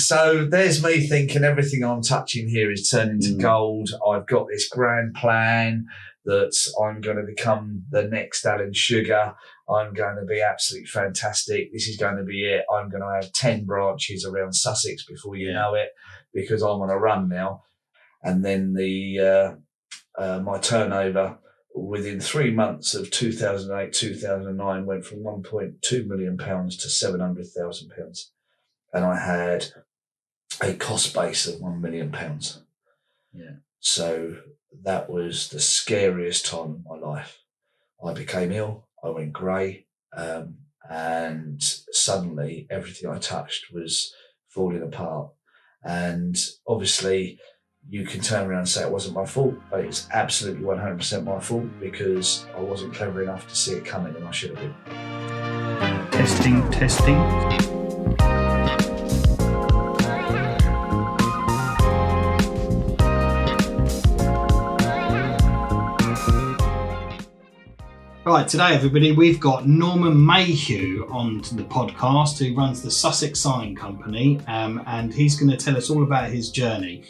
So there's me thinking everything I'm touching here is turning to gold. I've got this grand plan that I'm going to become the next Alan Sugar. I'm going to be absolutely fantastic. This is going to be it. I'm going to have 10 branches around Sussex before you know it, because I'm on a run now. And then my turnover within 3 months of 2008, 2009 went from £1.2 million to £700,000. And I had a cost base of £1 million. Yeah. So that was the scariest time of my life. I became ill. I went grey. And suddenly everything I touched was falling apart. And obviously you can turn around and say it wasn't my fault, but it's absolutely 100% my fault, because I wasn't clever enough to see it coming, and I should have been. Testing. Right, today everybody, we've got Norman Mayhew on the podcast, who runs the Sussex Sign Company, and he's going to tell us all about his journey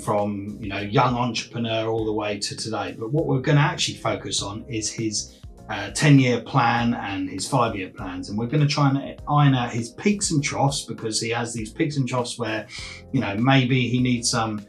from young entrepreneur all the way to today. But what we're going to actually focus on is his 10-year plan and his 5-year plans, and we're going to try and iron out his peaks and troughs, because he has these peaks and troughs where maybe he needs some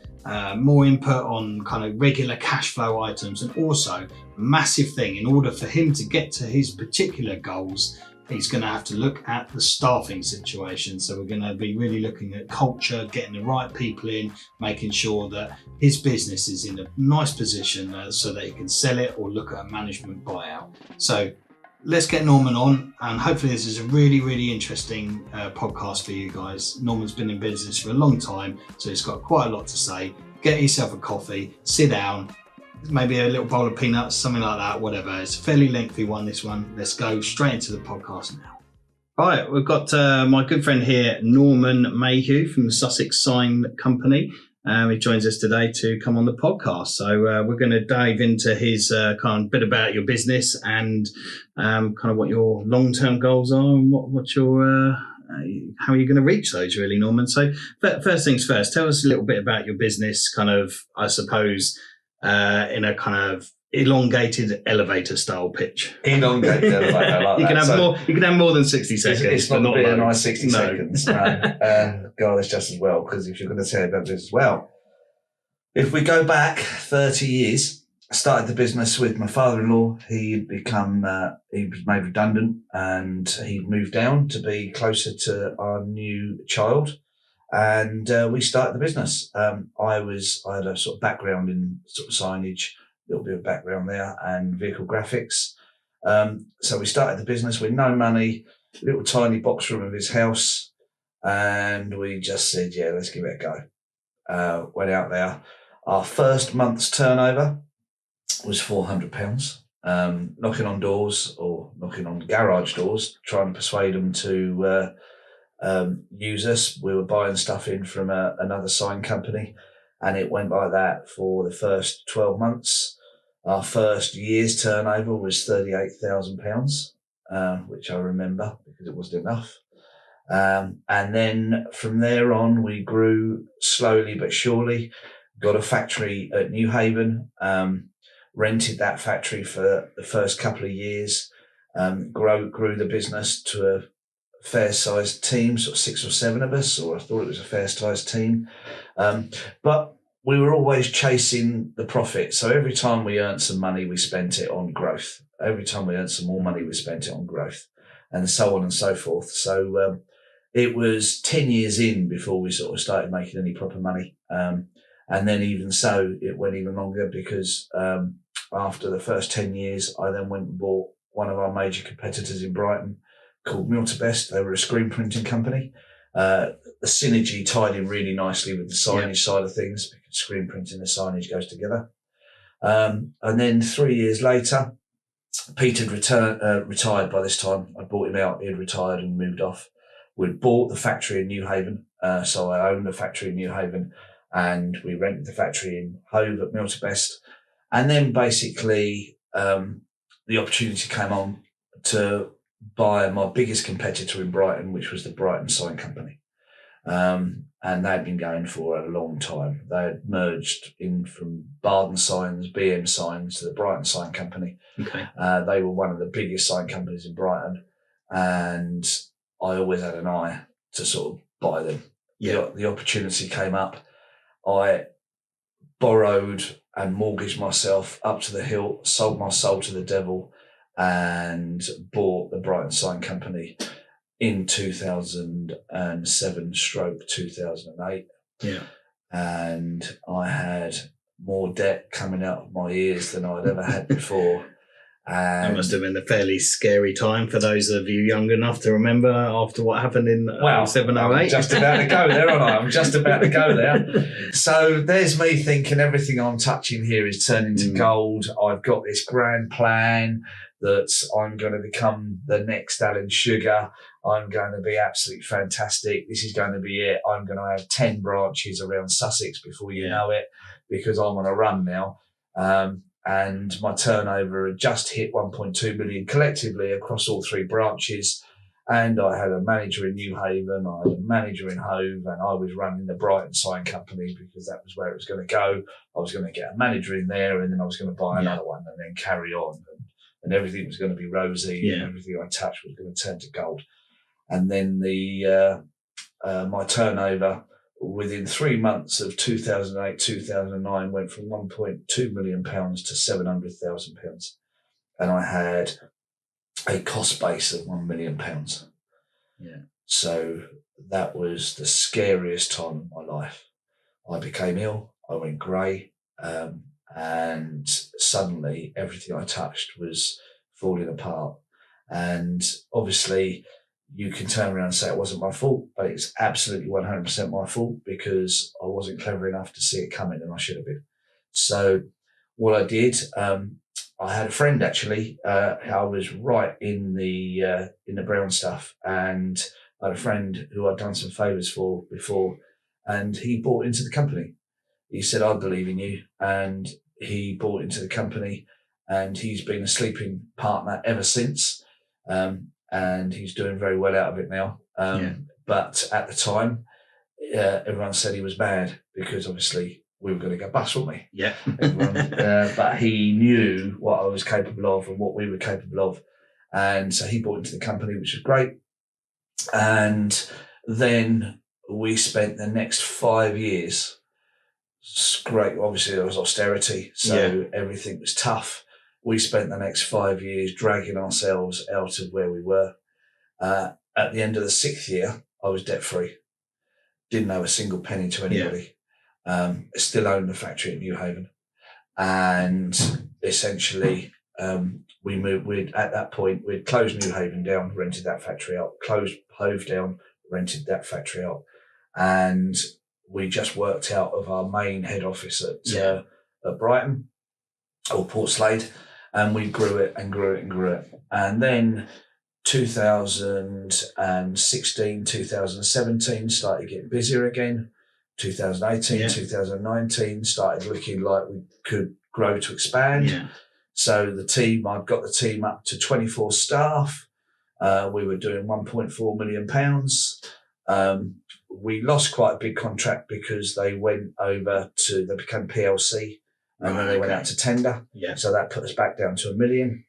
more input on kind of regular cash flow items, and also a massive thing, in order for him to get to his particular goals, he's going to have to look at the staffing situation. So we're going to be really looking at culture, getting the right people in, making sure that his business is in a nice position so that he can sell it or look at a management buyout. So let's get Norman on, and hopefully this is a really, really interesting podcast for you guys. Norman's been in business for a long time, so he's got quite a lot to say. Get yourself a coffee, sit down, maybe a little bowl of peanuts, something like that, whatever. It's a fairly lengthy one, this one. Let's go straight into the podcast now. Right, we've got my good friend here, Norman Mayhew from the Sussex Sign Company. He joins us today to come on the podcast. So we're going to dive into his kind of bit about your business and kind of what your long-term goals are, and what's your how are you going to reach those, really, Norman? So first things first, tell us a little bit about your business, kind of, I suppose, in a kind of elongated elevator style pitch. Elongated elevator, I like you that. You can have more than 60 seconds. It's not going to be a nice 60 seconds. No. God, it's just as well, because if you're going to tell about this as well. If we go back 30 years, I started the business with my father-in-law. He was made redundant, and he'd moved down to be closer to our new child. And we started the business. I had a sort of background in sort of signage, a little bit of background there, and vehicle graphics. So we started the business with no money, little tiny box room of his house, and we just said, yeah, let's give it a go. Went out there. Our first month's turnover was £400, knocking on doors, or knocking on garage doors, trying to persuade them to use us. We were buying stuff in from another sign company, and it went like that for the first 12 months. Our first year's turnover was £38,000, which I remember because it wasn't enough. And then from there on, we grew slowly but surely. Got a factory at New Haven, rented that factory for the first couple of years, grew the business to a fair-sized team, sort of 6 or 7 of us, or I thought it was a fair-sized team. But we were always chasing the profit. So every time we earned some money, we spent it on growth. Every time we earned some more money, we spent it on growth, and so on and so forth. So it was 10 years in before we sort of started making any proper money. And then even so, it went even longer, because after the first 10 years, I then went and bought one of our major competitors in Brighton called Best. They were a screen printing company. The synergy tied in really nicely with the signage side of things, because screen printing and signage goes together. And then 3 years later, Pete had retired by this time. I bought him out. He had retired and moved off. We'd bought the factory in New Haven. So I owned the factory in New Haven, and we rented the factory in Hove at Best. And then basically the opportunity came on to buy my biggest competitor in Brighton, which was the Brighton Sign Company. And they'd been going for a long time. They had merged in from Barden Signs, BM Signs to the Brighton Sign Company. Okay. They were one of the biggest sign companies in Brighton, and I always had an eye to sort of buy them. Yeah. The opportunity came up. I borrowed and mortgaged myself up to the hilt, sold my soul to the devil, and bought the Brighton Sign Company in 2007/2008. Yeah. And I had more debt coming out of my ears than I'd ever had before. That must have been a fairly scary time for those of you young enough to remember after what happened in 07, 08. I'm just about to go there, aren't I? I'm just about to go there. So there's me thinking everything I'm touching here is turning to gold. I've got this grand plan that I'm going to become the next Alan Sugar. I'm going to be absolutely fantastic. This is going to be it. I'm going to have 10 branches around Sussex before you know it, because I'm on a run now. And my turnover had just hit 1.2 million collectively across all 3 branches. And I had a manager in New Haven, I had a manager in Hove, and I was running the Brighton Sign Company because that was where it was going to go. I was going to get a manager in there, and then I was going to buy another one and then carry on. And everything was going to be rosy, and everything I touched was going to turn to gold. And then my turnover within 3 months of 2008, 2009 went from £1.2 million to £700,000. And I had a cost base of £1 million. Yeah. So that was the scariest time of my life. I became ill. I went grey. And suddenly everything I touched was falling apart. And obviously you can turn around and say it wasn't my fault, but it's absolutely 100% my fault because I wasn't clever enough to see it coming, and I should have been. So what I did, I had a friend actually. I was right in the brown stuff, and I had a friend who I'd done some favours for before, and he bought into the company. He said, "I believe in you," and he bought into the company, and he's been a sleeping partner ever since. And he's doing very well out of it now. But at the time, everyone said he was bad because obviously we were going to go bust, weren't we? Yeah. But he knew what I was capable of and what we were capable of. And so he bought into the company, which was great. And then we spent the next 5 years, great. Obviously there was austerity, so everything was tough. We spent the next 5 years dragging ourselves out of where we were. At the end of the 6th year, I was debt-free. Didn't owe a single penny to anybody. Still owned the factory at New Haven. And essentially, we moved. At that point, we'd closed New Haven down, rented that factory out, closed Hove down, rented that factory out. And we just worked out of our main head office at Brighton, or Portslade. And we grew it and grew it and grew it. And then 2016, 2017 started getting busier again. 2018, 2019 started looking like we could grow to expand. Yeah. So I'd got the team up to 24 staff. We were doing £1.4 million. We lost quite a big contract because they became PLC. And then they went out to tender. Yeah. So that put us back down to £1 million.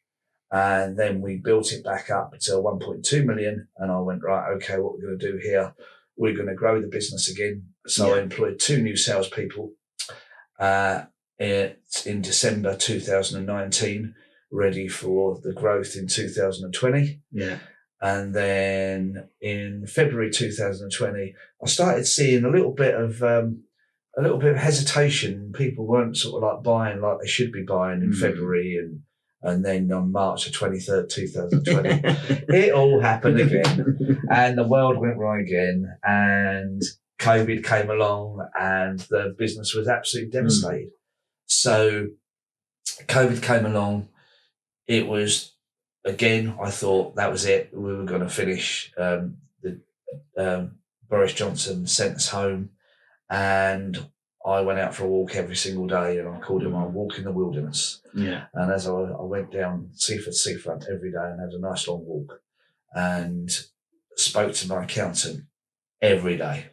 And then we built it back up to 1.2 million. And I went, right, okay, what we're going to do here, we're going to grow the business again. So I employed 2 new salespeople in December 2019, ready for the growth in 2020. Yeah. And then in February 2020, I started seeing a little bit of hesitation. People weren't sort of like buying like they should be buying in February, and then on March the 23rd, 2020, it all happened again, and the world went wrong again, and COVID came along, and the business was absolutely devastated. So COVID came along. It was, again, I thought that was it. We were going to finish. Boris Johnson sent us home, and I went out for a walk every single day, and I called it my walk in the wilderness. Yeah. And as I went down seafront every day and had a nice long walk, and spoke to my accountant every day.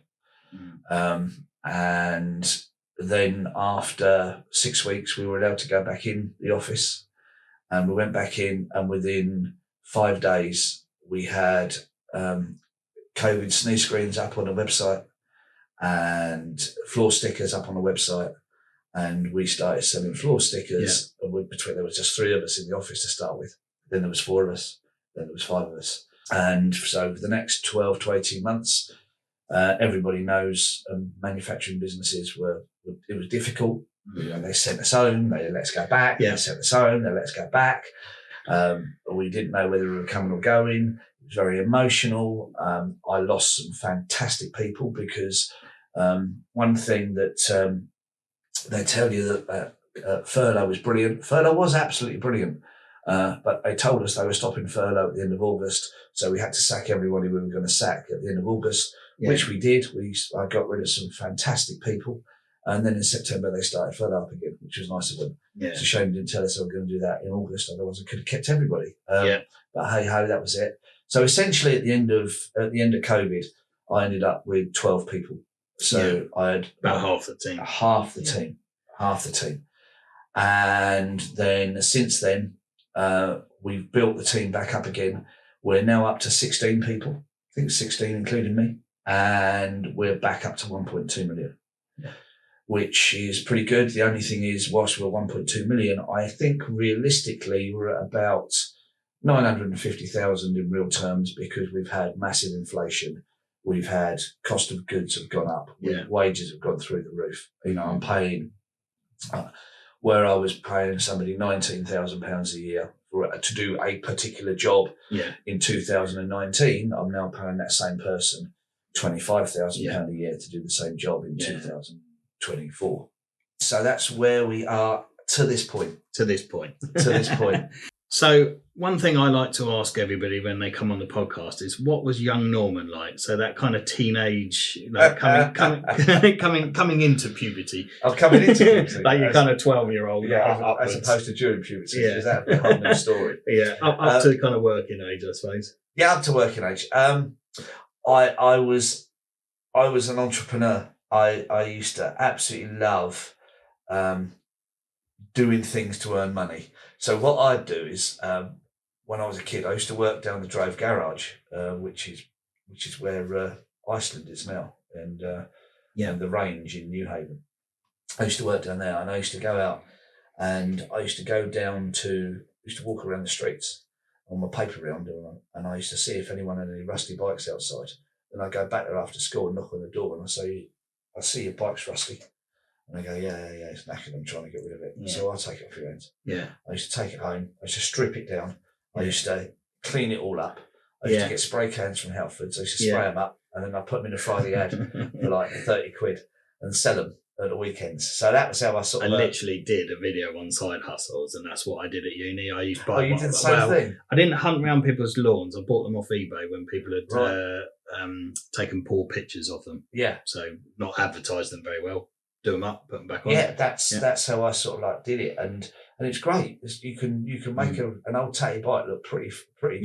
And then after 6 weeks, we were allowed to go back in the office, and we went back in, and within 5 days, we had COVID sneeze screens up on the website and floor stickers up on the website. And we started selling floor stickers. Yeah. And there was just 3 of us in the office to start with. Then there was 4 of us. Then there was 5 of us. And so for the next 12 to 18 months, everybody knows manufacturing businesses it was difficult. You know, they sent us home, they let's go back. Yeah. They sent us home, they let's go back. We didn't know whether we were coming or going. It was very emotional. I lost some fantastic people because one thing that they tell you that furlough was brilliant. Furlough was absolutely brilliant. But they told us they were stopping furlough at the end of August. So we had to sack everybody we were going to sack at the end of August, which we did. I got rid of some fantastic people. And then in September, they started furlough up again, which was nice of them. Yeah. It's a shame they didn't tell us they were going to do that in August. Otherwise, I could have kept everybody. But hey ho, that was it. So essentially, at the end of COVID, I ended up with 12 people. So I had about half the team. Half the team. And then since then, we've built the team back up again. We're now up to 16 people. I think 16, including me. And we're back up to 1.2 million. Yeah. Which is pretty good. The only thing is, whilst we're 1.2 million, I think realistically we're at about 950,000 in real terms, because we've had massive inflation. We've had cost of goods have gone up. Wages have gone through the roof. You know, I'm paying, where I was paying somebody £19,000 a year to do a particular job in 2019, I'm now paying that same person £25,000 a year to do the same job in 2024. So that's where we are to this point. So one thing I like to ask everybody when they come on the podcast is, what was young Norman like? So that kind of teenage, coming into puberty. I'm coming into puberty. Like your kind of 12-year-old. Yeah, as opposed to during puberty. Yeah. Is that a whole new story? Yeah, up to kind of working age, I suppose. Yeah, up to working age. I was an entrepreneur. I used to absolutely love doing things to earn money. So what I'd do is, when I was a kid, I used to work down the Drove garage, which is where Iceland is now, and the range in New Haven. I used to work down there, and I used to go out, and I used to walk around the streets on my paper round, and I used to see if anyone had any rusty bikes outside. And I'd go back there after school and knock on the door, and I say, "I see your bike's rusty." And they go, yeah, it's knackered, I'm trying to get rid of it. Yeah. So I'll take it off your hands. Yeah. I used to take it home. I used to strip it down. I used to clean it all up. I used to get spray cans from Halfords. I used to spray them up, and then I put them in a Friday ad for like 30 quid and sell them at the weekends. So that was how I literally did a video on side hustles, and that's what I did at uni. I used to buy. Oh, you did the same thing? I didn't hunt around people's lawns. I bought them off eBay when people had taken poor pictures of them. Yeah. So not advertised them very well. Do them up, put them back on. Yeah, that's how I sort of like did it, and it's great. You can make an old tatty bike look pretty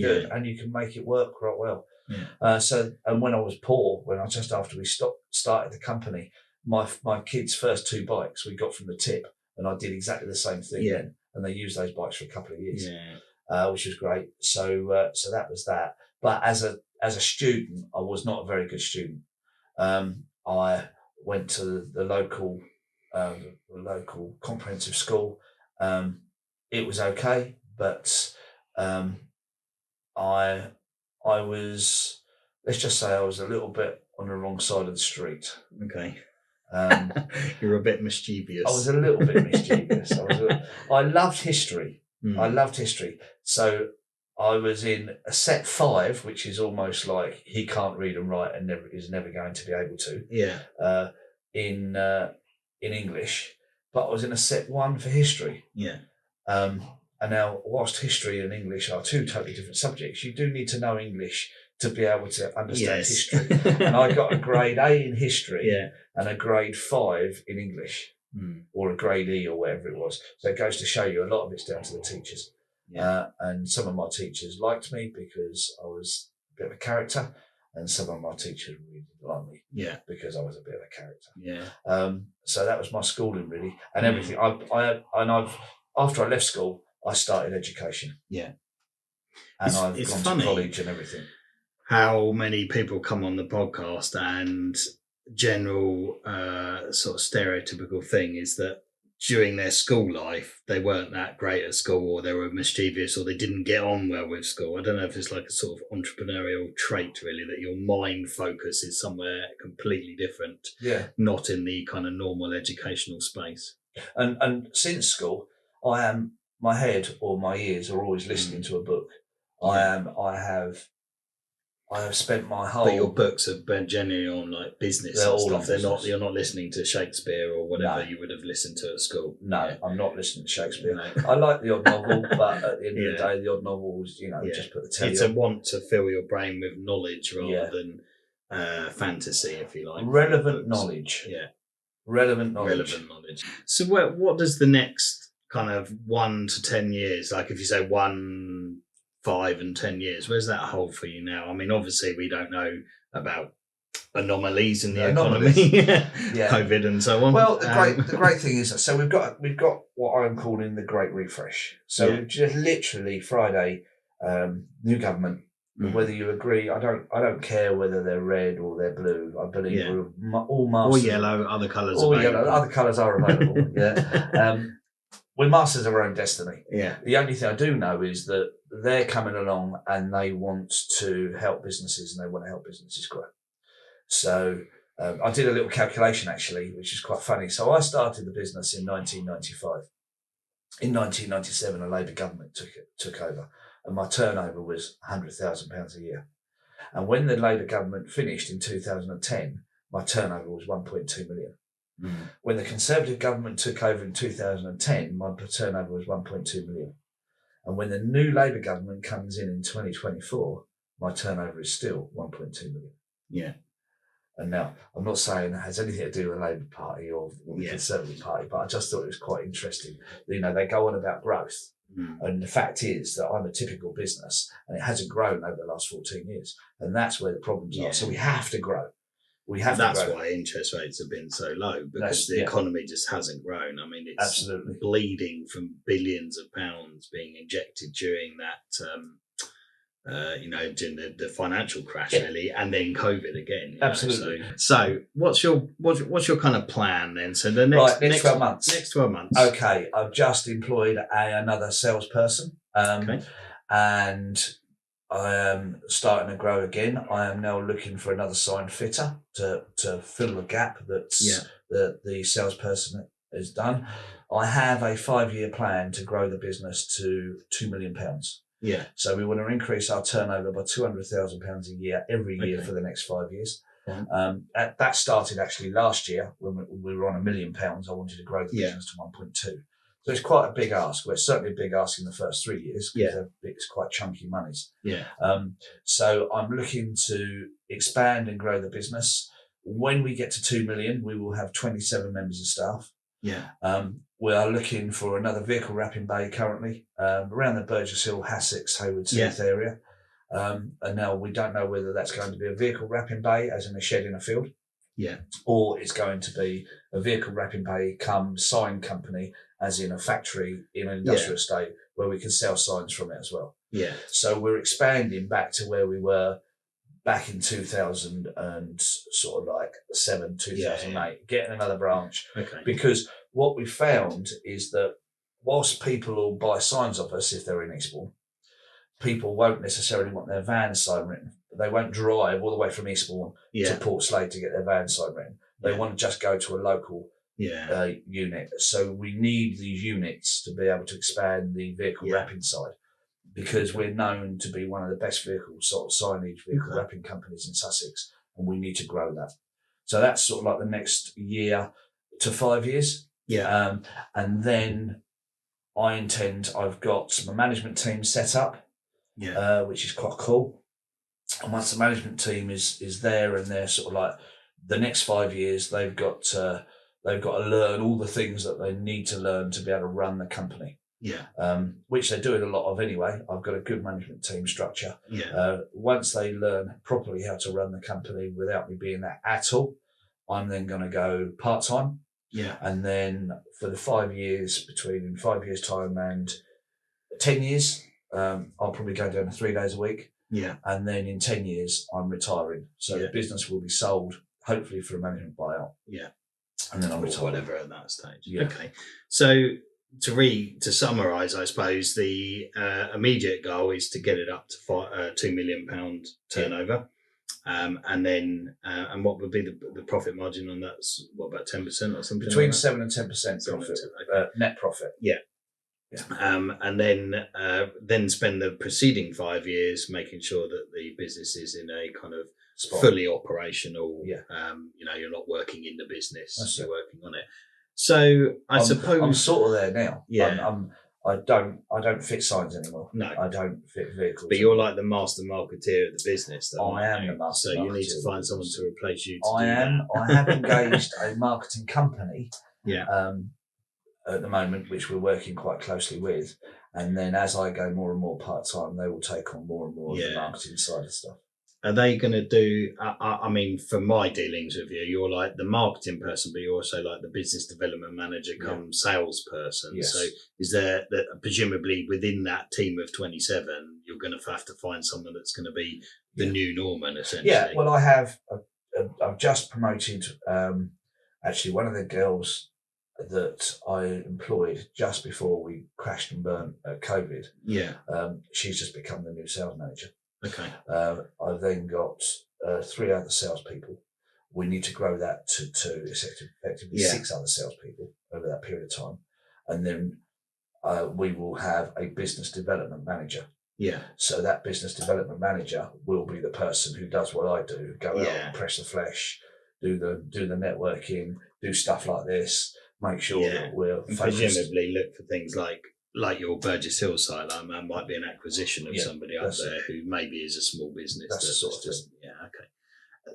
good, and you can make it work quite well. Yeah. And when I was poor, just after we started the company, my kids' first 2 bikes we got from the tip, and I did exactly the same thing then, and they used those bikes for a couple of years, which was great. So that was that. But as a student, I was not a very good student. I went to the local comprehensive school. It was okay, but I was, let's just say I was a little bit on the wrong side of the street. Okay. You're a bit mischievous. I was a little bit mischievous. I loved history. I loved history. So I was in a set 5, which is almost like he can't read and write and is never going to be able to. Yeah. In English, but I was in a set 1 for history. Yeah. And now, whilst history and English are 2 totally different subjects, you do need to know English to be able to understand history. And I got a grade A in history and a grade 5 in English, or a grade E or whatever it was. So it goes to show you a lot of it's down to the teachers. Yeah. And some of my teachers liked me because I was a bit of a character, and some of my teachers really didn't like me. Yeah. Because I was a bit of a character. Yeah. So that was my schooling really, and everything. I've after I left school, I started education. Yeah. And I've gone funny to college and everything. How many people come on the podcast and general sort of stereotypical thing is that during their school life, they weren't that great at school, or they were mischievous, or they didn't get on well with school. I don't know if it's like a sort of entrepreneurial trait, really, that your mind focus is somewhere completely different. Yeah. Not in the kind of normal educational space. And since school, my head or my ears are always listening to a book. Yeah. I have spent my whole. But your books have been genuinely on like business and stuff. They're not. You're not listening to Shakespeare or whatever you would have listened to at school. No, I'm not listening to Shakespeare. No. I like the odd novel, but at the end of the day, the odd novel is, just put the telly on. It's a want to fill your brain with knowledge rather than fantasy, if you like. Relevant knowledge. Yeah. Relevant knowledge. So what does the next kind of 1 to 10 years, like if you say 1, 5 and 10 years, where's that hold for you now? I mean, obviously we don't know about anomalies in the economy, COVID and so on. Well, the great thing is, so we've got what I'm calling the Great Refresh. So we've just literally Friday, new government. Whether you agree, I don't care whether they're red or they're blue. I believe we're all masters. Or yellow, other colours. Or yellow, other colours are available. We're masters of our own destiny. Yeah. The only thing I do know is that they're coming along and they want to help businesses and they want to help businesses grow. So I did a little calculation actually, which is quite funny. So I started the business in 1995. In 1997, a Labour government took over, and my turnover was £100,000 a year. And when the Labour government finished in 2010, my turnover was 1.2 million. When the Conservative government took over in 2010, my turnover was 1.2 million. And when the new Labour government comes in 2024, my turnover is still 1.2 million. Yeah. And now, I'm not saying it has anything to do with the Labour Party or the Conservative Party, but I just thought it was quite interesting. They go on about growth. And the fact is that I'm a typical business and it hasn't grown over the last 14 years. And that's where the problems are. So we have to grow. That's why interest rates have been so low, because the economy just hasn't grown. I mean, it's absolutely bleeding from billions of pounds being injected during that, during the financial crash, really, and then COVID again. Absolutely. So what's your kind of plan then? So the next 12 months. Next 12 months. Okay, I've just employed another salesperson, and I am starting to grow again. I am now looking for another sign fitter to fill the gap that the salesperson has done. I have a 5-year plan to grow the business to £2 million. Yeah. So we want to increase our turnover by £200,000 a year every year for the next 5 years. That started actually last year when we were on £1 million. I wanted to grow the business to 1.2. So it's quite a big ask. Well, it's certainly a big ask in the first 3 years because it's quite chunky monies. Yeah. So I'm looking to expand and grow the business. When we get to 2 million, we will have 27 members of staff. Yeah. We are looking for another vehicle wrapping bay currently around the Burgess Hill, Sussex, Hayward Heath area. And now we don't know whether that's going to be a vehicle wrapping bay, as in a shed in a field. Yeah. Or it's going to be a vehicle wrapping bay come sign company, as in a factory in an industrial estate where we can sell signs from it as well. Yeah. So we're expanding back to where we were back in 2000 and sort of like 2008, getting another branch. Okay. Because what we found is that whilst people will buy signs off us if they're in Eastbourne, people won't necessarily want their van sign written. They won't drive all the way from Eastbourne to Port Slade to get their van sign written. They want to just go to a local unit. So we need these units to be able to expand the vehicle wrapping side, because we're known to be one of the best vehicle wrapping companies in Sussex, and we need to grow that. So that's sort of like the next year to 5 years. Yeah. And then I've got my management team set up, which is quite cool. And once the management team is there and they're sort of like the next 5 years, they've got to learn all the things that they need to learn to be able to run the company. which they're doing a lot of anyway. I've got a good management team structure. Yeah. Once they learn properly how to run the company without me being that at all, I'm then going to go part-time. Yeah. And then for the 5 years, between 5 years' time and 10 years, I'll probably go down to 3 days a week. Yeah. And then in 10 years, I'm retiring. So the business will be sold, hopefully for a management buyout. Yeah. And then I'll retire. Whatever at that stage. Yeah. Okay. So to summarise, I suppose the immediate goal is to get it up to £2 million turnover. And then, and what would be the profit margin on that? What, about 10% or something? Between like 7 and 10% profit, net profit. Yeah. And then spend the preceding 5 years making sure that the business is in a kind of fully operational. Yeah. You're not working in the business; you're working on it. So I I'm suppose sort of there now. Yeah. I don't fit signs anymore. No, I don't fit vehicles. But you're like the master marketeer of the business. Though, I am the master. So you need to find someone to replace you. I have engaged a marketing company. Yeah. At the moment, which we're working quite closely with, and then as I go more and more part time, they will take on more and more of the marketing side of stuff. Are they going to do? I mean, for my dealings with you, you're like the marketing person, but you're also like the business development manager, come salesperson. Yes. So, is there presumably within that team of 27, you're going to have to find someone that's going to be the new Norman, essentially? Yeah. Well, I have. I've just promoted. Actually, one of the girls that I employed just before we crashed and burnt at COVID. Yeah. She's just become the new sales manager. Okay. I've then got 3 other salespeople. We need to grow that to effectively 6 other salespeople over that period of time. And then we will have a business development manager. Yeah. So that business development manager will be the person who does what I do, go out and press the flesh, do the networking, do stuff like this, make sure that we're focused. Presumably look for things like your Burgess Hill site. That might be an acquisition of somebody up there who maybe is a small business. That's the sort of thing. Yeah, okay.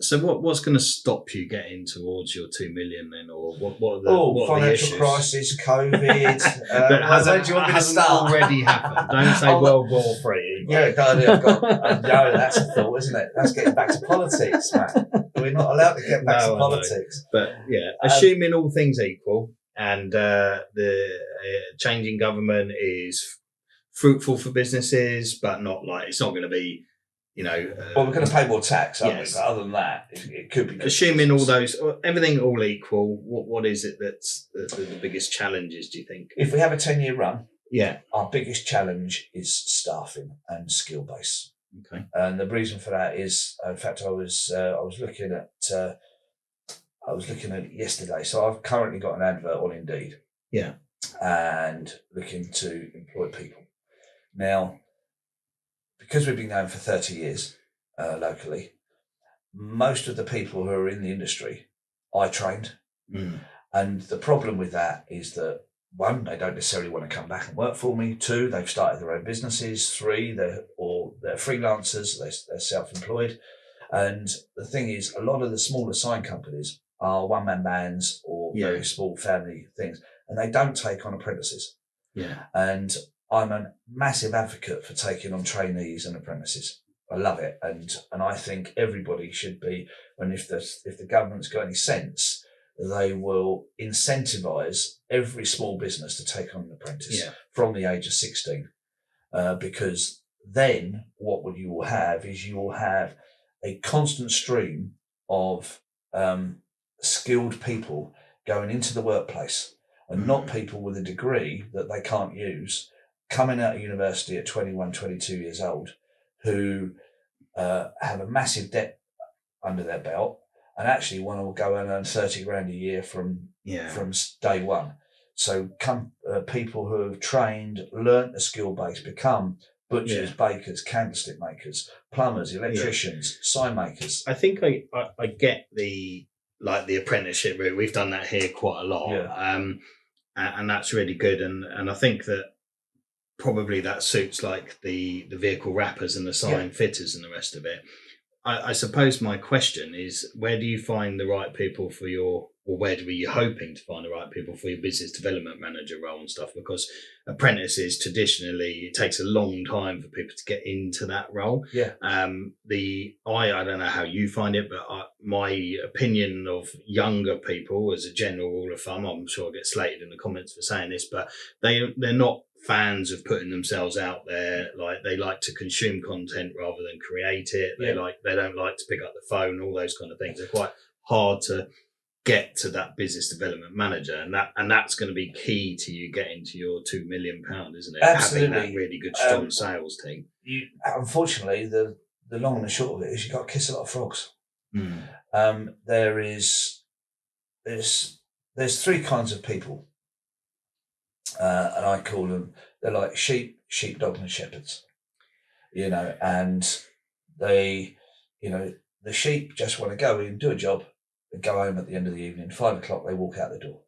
So what's going to stop you getting towards your 2 million then, or what are the financial crisis, COVID. But hasn't already happened? Don't say World War III. Yeah, no, that's a thought, isn't it? That's getting back to politics, man. We're not allowed to get back to politics. But yeah, assuming all things equal, and the changing government is fruitful for businesses, but not like it's not going to be. Well, we're going to pay more tax, aren't we? But other than that, it could be. Assuming all those, everything all equal, what is it that's the biggest challenges, do you think? If we have a 10-year run, our biggest challenge is staffing and skill base. Okay. And the reason for that is, in fact, I was looking at it yesterday. So I've currently got an advert on Indeed. Yeah. And looking to employ people. Now, because we've been going for 30 years locally, most of the people who are in the industry, I trained. Mm. And the problem with that is that, 1, they don't necessarily want to come back and work for me. 2, they've started their own businesses. 3, they're freelancers, they're self-employed. And the thing is, a lot of the smaller sign companies are one-man bands or very small family things, and they don't take on apprentices. Yeah. And I'm a massive advocate for taking on trainees and apprentices. I love it, and I think everybody should be. And if the government's got any sense, they will incentivise every small business to take on an apprentice from the age of 16, because then what you will have is you will have a constant stream of skilled people going into the workplace, and not people with a degree that they can't use, coming out of university at 21, 22 years old, who have a massive debt under their belt and actually want to go and earn 30 grand a year from day one. So people who have trained, learnt the skill base, become butchers, bakers, candlestick makers, plumbers, electricians, sign makers. I think I get the apprenticeship route. We've done that here quite a lot. And that's really good. And I think that probably that suits like the vehicle wrappers and the sign fitters and the rest of it. I suppose my question is, where do you find the right people for your or where were you hoping to find the right people for your business development manager role and stuff? Because apprentices, traditionally, it takes a long time for people to get into that role. Yeah. I don't know how you find it, but my opinion of younger people as a general rule of thumb, I'm sure I get slated in the comments for saying this, but they're not fans of putting themselves out there. Like, they like to consume content rather than create it. They don't like to pick up the phone, all those kind of things. They're quite hard to get to that business development manager, and that's going to be key to you getting to your £2 million, isn't it? Absolutely. Having that really good, strong sales team. Unfortunately, the long and the short of it is you've got to kiss a lot of frogs. There's three kinds of people, and I call them, they're like sheepdog and shepherds, and they, the sheep just want to go in, do a job, and go home at the end of the evening. 5 o'clock, they walk out the door,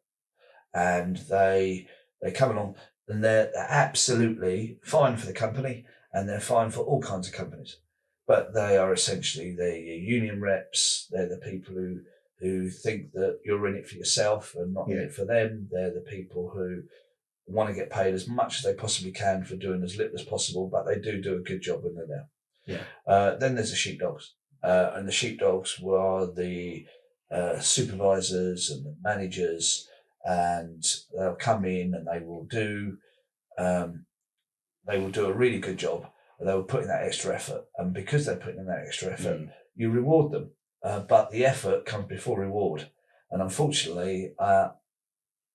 and they come along, and they're absolutely fine for the company, and they're fine for all kinds of companies. But they are essentially, they're your union reps. They're the people who think that you're in it for yourself and not in it for them. They're the people who want to get paid as much as they possibly can for doing as little as possible, but they do a good job when they're there. Yeah. Then there's the sheepdogs, and the sheepdogs were the supervisors and the managers, and they'll come in and they will do a really good job. They will put in that extra effort, and because they're putting in that extra effort, you reward them. But the effort comes before reward, and unfortunately,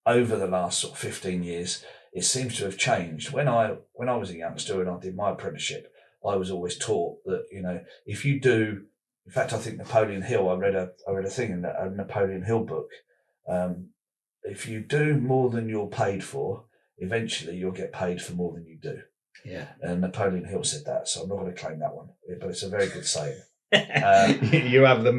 over the last sort of 15 years, it seems to have changed. When I was a youngster and I did my apprenticeship, I was always taught that, if you do, in fact, I think Napoleon Hill, I read a thing in a Napoleon Hill book. If you do more than you're paid for, eventually you'll get paid for more than you do. Yeah. And Napoleon Hill said that, so I'm not going to claim that one, but it's a very good saying. You are the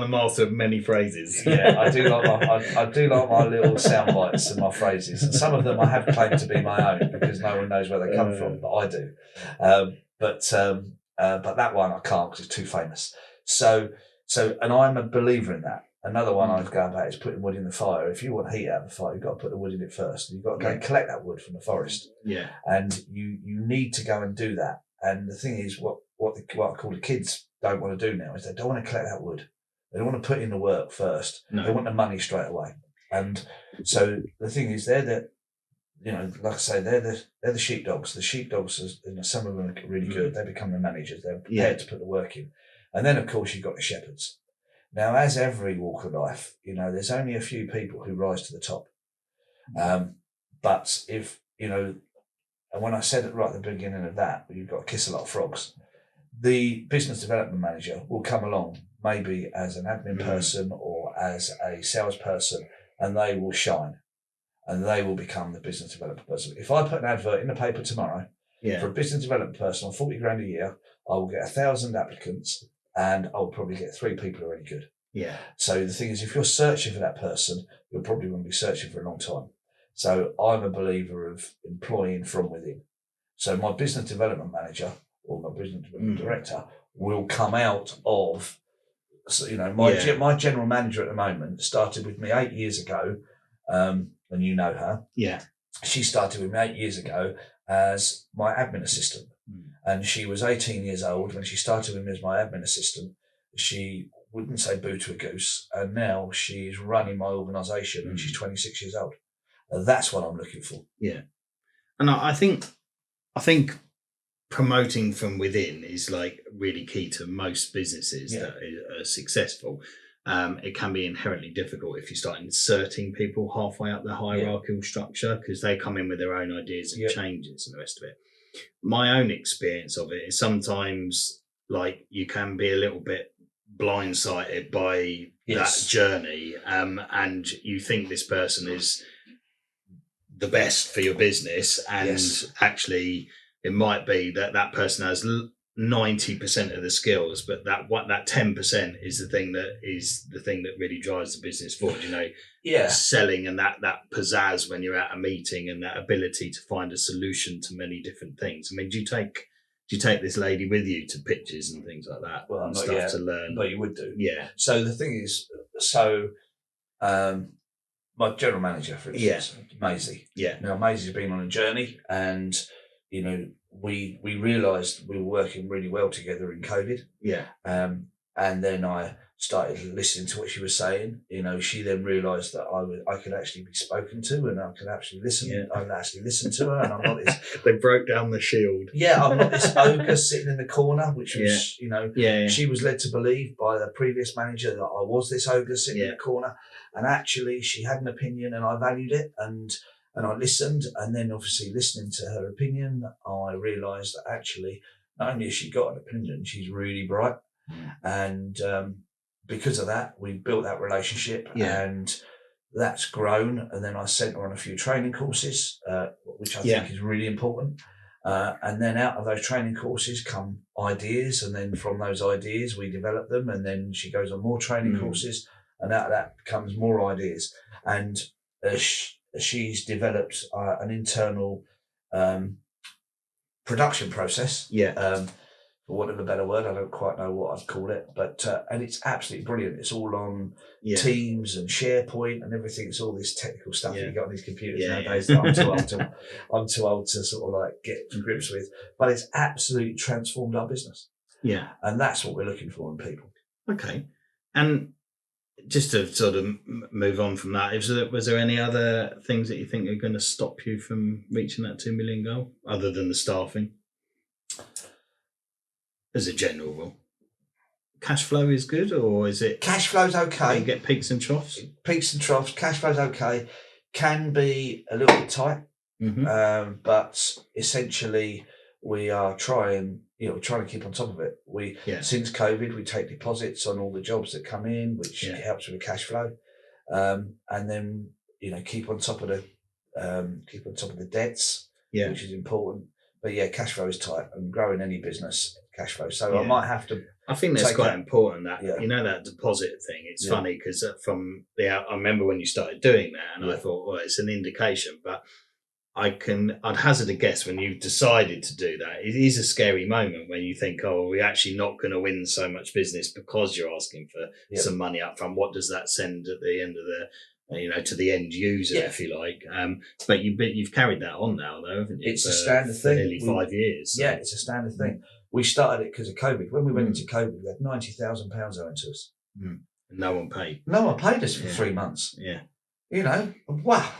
master of many phrases. Yeah, I do like my little sound bites and my phrases, and some of them I have claimed to be my own because no one knows where they come from, but I do. But that one I can't because it's too famous. So, and I'm a believer in that. Another one I go about is putting wood in the fire. If you want heat out of the fire, you've got to put the wood in it first. You've got to go and collect that wood from the forest. Yeah. And you need to go and do that. And the thing is, what I call the kids don't want to do now is they don't want to collect that wood. They don't want to put in the work first. No. They want the money straight away. And so the thing is, they're the, like I say, they're the sheepdogs. The sheepdogs, some of them are really good. They become the managers. They're prepared to put the work in. And then, of course, you've got the shepherds. Now, as every walk of life, there's only a few people who rise to the top. But if, and when I said it right at the beginning of that, you've got to kiss a lot of frogs, the business development manager will come along maybe as an admin person or as a salesperson, and they will shine and they will become the business development person. If I put an advert in the paper tomorrow for a business development person on 40 grand a year, I will get 1,000 applicants and I'll probably get 3 people who are any good. Yeah. So the thing is, if you're searching for that person, you're probably going to be searching for a long time. So I'm a believer of employing from within. So my business development manager or my business development director will come out of, my general manager at the moment started with me 8 years ago, and you know her. Yeah. She started with me 8 years ago as my admin assistant. And she was 18 years old when she started with me as my admin assistant. She wouldn't say boo to a goose, and now she's running my organisation and she's 26 years old. That's what I'm looking for. Yeah. And I think promoting from within is like really key to most businesses that are successful. It can be inherently difficult if you start inserting people halfway up the hierarchical structure because they come in with their own ideas and changes and the rest of it. My own experience of it is sometimes like you can be a little bit blindsided by that journey, and you think this person is the best for your business, and actually it might be that person has 90% of the skills, but that 10% is the thing that really drives the business forward. Selling and that pizzazz when you're at a meeting and that ability to find a solution to many different things. I mean, do you take this lady with you to pitches and things like that? Well, and not stuff yet, to learn. but you would do. Yeah. So the thing is, My general manager, for instance, Maisie. Yeah. Now, Maisie's been on a journey, and we realised we were working really well together in COVID. Yeah. And then I started listening to what she was saying. She then realised that I could actually be spoken to, and I could actually listen. Yeah. I could actually listen to her, and I'm not this. They broke down the shield. Yeah, I'm not this ogre sitting in the corner, which was, Yeah. she was led to believe by the previous manager that I was this ogre sitting in the corner, and actually she had an opinion, and I valued it, and I listened, and then obviously listening to her opinion, I realised that actually not only has she got an opinion, she's really bright. And because of that, we built that relationship, and that's grown. And then I sent her on a few training courses, which I think is really important. And then out of those training courses come ideas, and then from those ideas we develop them, and then she goes on more training courses, and out of that comes more ideas. And she's developed an internal production process. For want of a better word, I don't quite know what I'd call it, but and it's absolutely brilliant. It's all on Teams and SharePoint and everything. It's all this technical stuff that you got on these computers nowadays that I'm too old to sort of like get to grips with. But it's absolutely transformed our business. Yeah, and that's what we're looking for in people. Okay, and just to sort of move on from that, was there any other things that you think are going to stop you from reaching that 2 million goal, other than the staffing? As a general rule, cash flow is good, or is it? Cash flow's okay. You get peaks and troughs. Peaks and troughs. Cash flow's okay. Can be a little bit tight, but essentially we are trying to keep on top of it. Since COVID, we take deposits on all the jobs that come in, which helps with the cash flow, and then keep on top of the debts, which is important. But cash flow is tight, and growing any business, cash flow. So I might have to. I think that's quite important. That that deposit thing. It's funny because I remember when you started doing that, and I thought, well, it's an indication. But I'd hazard a guess when you've decided to do that. It is a scary moment when you think, oh, we're actually not going to win so much business because you're asking for some money up front. What does that send at the end of the? To the end user, if you like. But you've carried that on now, though, haven't you? It's a standard thing. Nearly 5 years. So. Yeah, it's a standard thing. We started it because of COVID. When we went into COVID, we had £90,000 owing to us. And no one paid. No one paid us for 3 months. Yeah. Wow.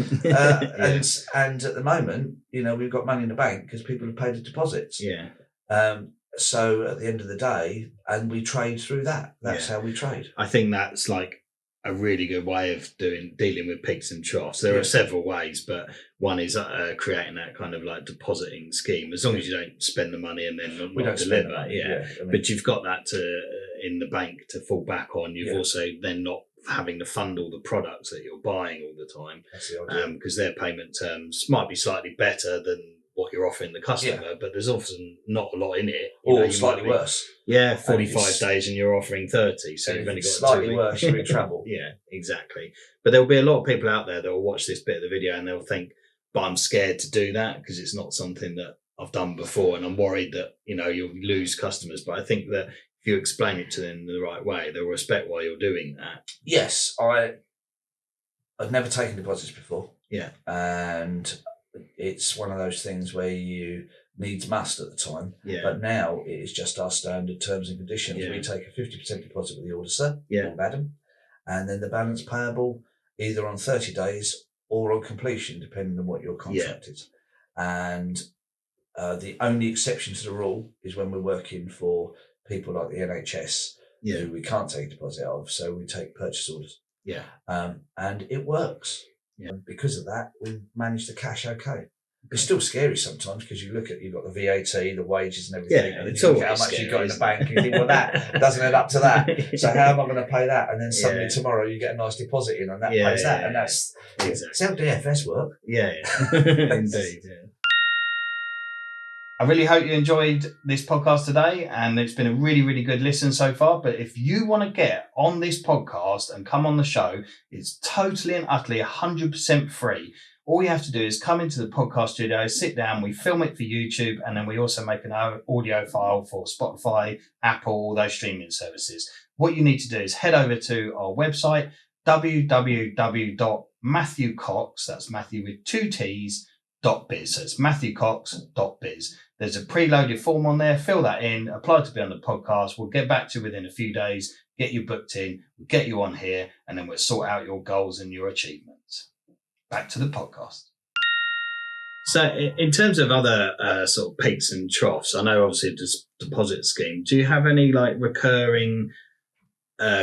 And at the moment, we've got money in the bank because people have paid the deposits. Yeah. So at the end of the day, and we trade through that. That's how we trade. I think that's like a really good way of dealing with peaks and troughs. There are several ways, but one is creating that kind of like depositing scheme. As long as you don't spend the money and then not deliver, but you've got that in the bank to fall back on. You've also then not having to fund all the products that you're buying all the time. That's the idea. Because their payment terms might be slightly better than what you're offering the customer, but there's often not a lot in it. Or slightly worse. Yeah, 45 days and you're offering 30, so you've only got slightly worse, you're in trouble. Yeah, exactly. But there'll be a lot of people out there that will watch this bit of the video and they'll think, but I'm scared to do that because it's not something that I've done before, and I'm worried that you'll lose customers. But I think that if you explain it to them in the right way, they'll respect why you're doing that. Yes, I've never taken deposits before. Yeah, and it's one of those things where you needs must at the time. Yeah. But now it is just our standard terms and conditions. Yeah. We take a 50% deposit with the order, sir. Yeah. Madam. And then the balance payable either on 30 days or on completion, depending on what your contract is. And the only exception to the rule is when we're working for people like the NHS, who we can't take a deposit of, so we take purchase orders. Yeah. And it works. Yeah. And because of that, we manage the cash okay. It's still scary sometimes because you've got the VAT, the wages and everything, and then you look at how much you've got in the bank and you think, well, that doesn't add up to that. So how am I going to pay that? And then suddenly tomorrow you get a nice deposit in and that pays that. And that's it's how DFS work. Yeah. Indeed. Yeah. I really hope you enjoyed this podcast today, and it's been a really, really good listen so far. But if you want to get on this podcast and come on the show, it's totally and utterly 100% free. All you have to do is come into the podcast studio, sit down, we film it for YouTube, and then we also make an audio file for Spotify, Apple, all those streaming services. What you need to do is head over to our website, www.matthewcox, that's Matthew with 2 T's, .biz. So it's matthewcox.biz. There's a preloaded form on there. Fill that in, apply to be on the podcast. We'll get back to you within a few days, get you booked in, we'll get you on here, and then we'll sort out your goals and your achievements. Back to the podcast. So in terms of other sort of peaks and troughs, I know obviously this deposit scheme, do you have any like recurring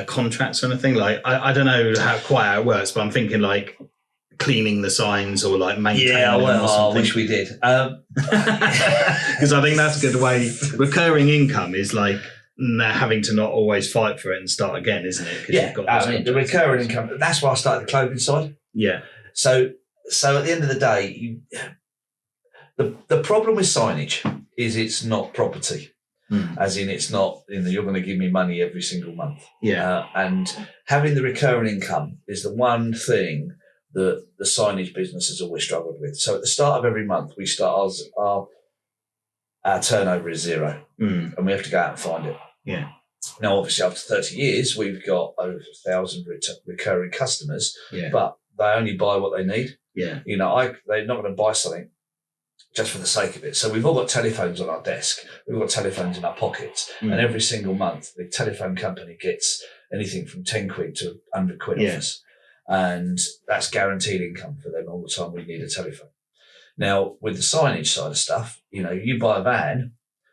contracts or anything? Like, I don't know quite how it works, but I'm thinking like cleaning the signs or like maintaining them or something. I wish we did. Because I think that's a good way. Recurring income is like having to not always fight for it and start again, isn't it? Yeah, the recurring income. That's why I started the clothing side. Yeah. So at the end of the day, the problem with signage is it's not property. As in, it's not, you're going to give me money every single month. Yeah. And having the recurring income is the one thing that the signage business has always struggled with. So at the start of every month, we start our turnover is zero, and we have to go out and find it. Yeah. Now, obviously, after 30 years, we've got over 1,000 recurring customers, but they only buy what they need. Yeah. They're not going to buy something just for the sake of it. So we've all got telephones on our desk. We've got telephones in our pockets. And every single month, the telephone company gets anything from 10 quid to 100 quid off us. And that's guaranteed income for them all the time we need a telephone. Now, with the signage side of stuff, you buy a van.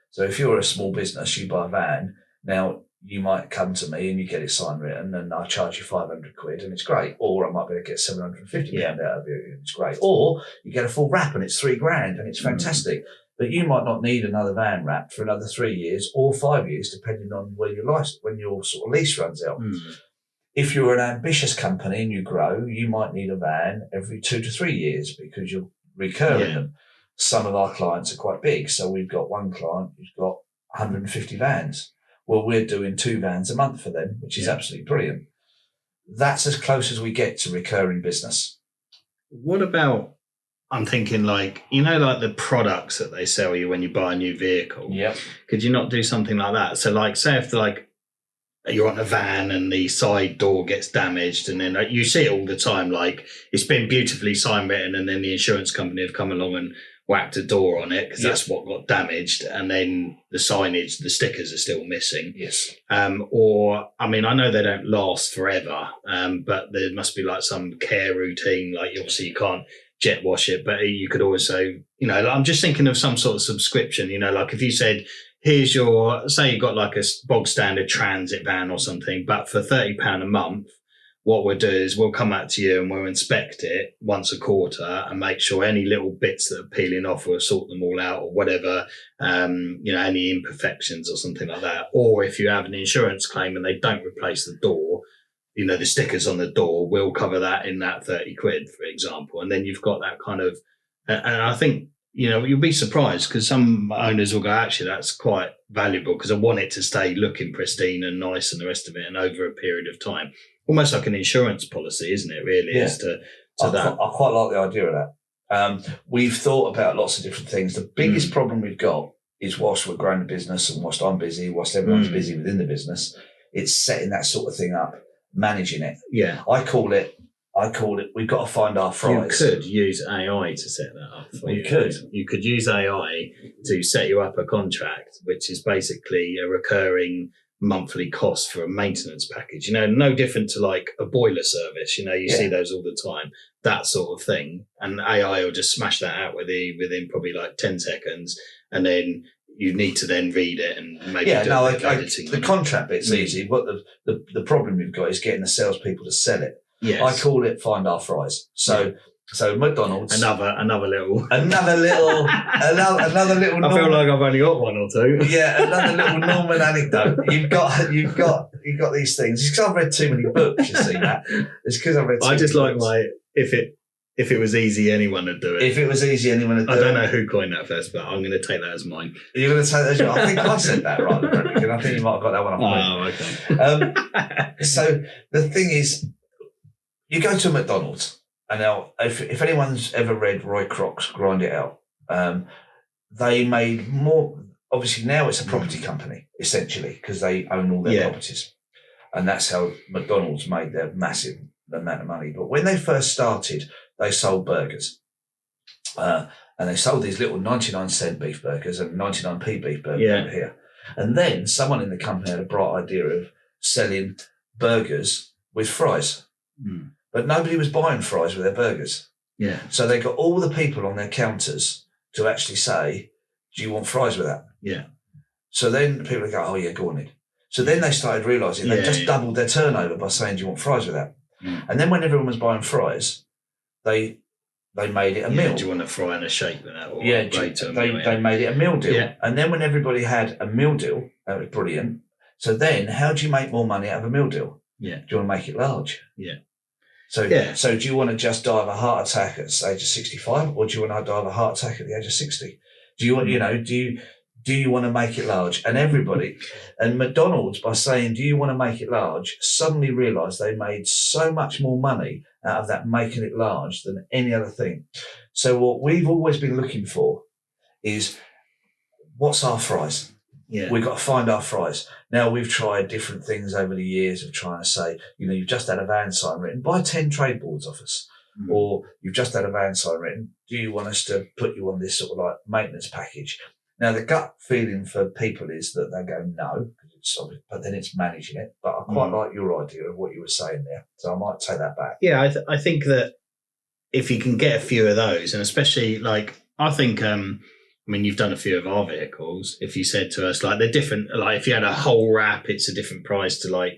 So if you're a small business, you buy a van. Now, you might come to me and you get it sign written and I charge you 500 quid and it's great. Or I might be able to get 750 pound out of you and it's great. Or you get a full wrap and it's $3,000 and it's fantastic. But you might not need another van wrap for another 3 years or 5 years, depending on when your sort of lease runs out. If you're an ambitious company and you grow, you might need a van every 2 to 3 years because you're recurring them. Some of our clients are quite big. So we've got one client who's got 150 vans. Well, we're doing 2 vans a month for them, which is absolutely brilliant. That's as close as we get to recurring business. What about, I'm thinking like the products that they sell you when you buy a new vehicle. Yeah. Could you not do something like that? So like, say if you're on a van and the side door gets damaged and then you see it all the time, like it's been beautifully sign written and then the insurance company have come along and whacked a door on it because that's what got damaged, and then the signage, the stickers are still missing. Yes. Or, I know they don't last forever, but there must be like some care routine, like obviously you can't jet wash it, but you could also, I'm just thinking of some sort of subscription, like if you said, here's say you've got like a bog standard transit van or something, but for £30 a month, what we'll do is we'll come out to you and we'll inspect it once a quarter and make sure any little bits that are peeling off, we'll sort them all out or whatever, any imperfections or something like that. Or if you have an insurance claim and they don't replace the door, the stickers on the door, we'll cover that in that 30 quid, for example. And then you've got that kind of, and I think, you'll be surprised because some owners will go, actually, that's quite valuable because I want it to stay looking pristine and nice and the rest of it and over a period of time. Almost like an insurance policy, isn't it, really? Yeah. As to that. I quite like the idea of that. We've thought about lots of different things. The biggest problem we've got is whilst we're growing the business and whilst I'm busy, whilst everyone's busy within the business, it's setting that sort of thing up, managing it. Yeah. I call it, we've got to find our fries. You could use AI to set that up for you. You could use AI to set you up a contract, which is basically a recurring monthly cost for a maintenance package, no different to like a boiler service, you see those all the time, that sort of thing. And AI will just smash that out within probably like 10 seconds. And then you need to then read it and maybe do a bit of editing. The contract bit's easy. What the problem you've got is getting the salespeople to sell it. Yes. I call it find our fries. So McDonald's. Another little. Another little. I feel like I've only got one or two. Yeah, another little Norman anecdote. You've got these things. It's because I've read too many books. You see that? It's because I've read. I just like if it was easy, anyone would do it. If it was easy, anyone would do it. I don't know who coined that first, but I'm going to take that as mine. You're going to take that as yours. I think I said that right, and I think you might have got that one off. Oh, okay. So the thing is, you go to a McDonald's. And now, if anyone's ever read Roy Croc's Grind It Out, they made more. Obviously, now it's a property company essentially because they own all their properties, and that's how McDonald's made their massive amount of money. But when they first started, they sold burgers. And they sold these little 99-cent beef burgers and 99p beef burgers over here. And then someone in the company had a bright idea of selling burgers with fries. But nobody was buying fries with their burgers. Yeah. So they got all the people on their counters to actually say, do you want fries with that? Yeah. So then people would go, oh, yeah, go on in. So then they started realising they just doubled their turnover by saying, do you want fries with that? And then when everyone was buying fries, they made it a meal. Do you want a fry and a shake with that? Or they made it a meal deal. Yeah. And then when everybody had a meal deal, that was brilliant. So then how do you make more money out of a meal deal? Yeah. Do you want to make it large? Yeah. So do you want to just die of a heart attack at the age of 65, or do you want to die of a heart attack at the age of 60? Do you want, do you want to make it large? And everybody, and McDonald's, by saying, do you want to make it large, suddenly realised they made so much more money out of that making it large than any other thing. So what we've always been looking for is, what's our fries? Yeah. We've got to find our fries. Now, we've tried different things over the years of trying to say, you've just had a van sign written, buy 10 trade boards off us. Or you've just had a van sign written, do you want us to put you on this sort of like maintenance package? Now, the gut feeling for people is that they go, no, but then it's managing it. But I quite like your idea of what you were saying there. So I might take that back. Yeah, I think that if you can get a few of those, and especially I think, you've done a few of our vehicles. If you said to us, they're different, if you had a whole wrap, it's a different price to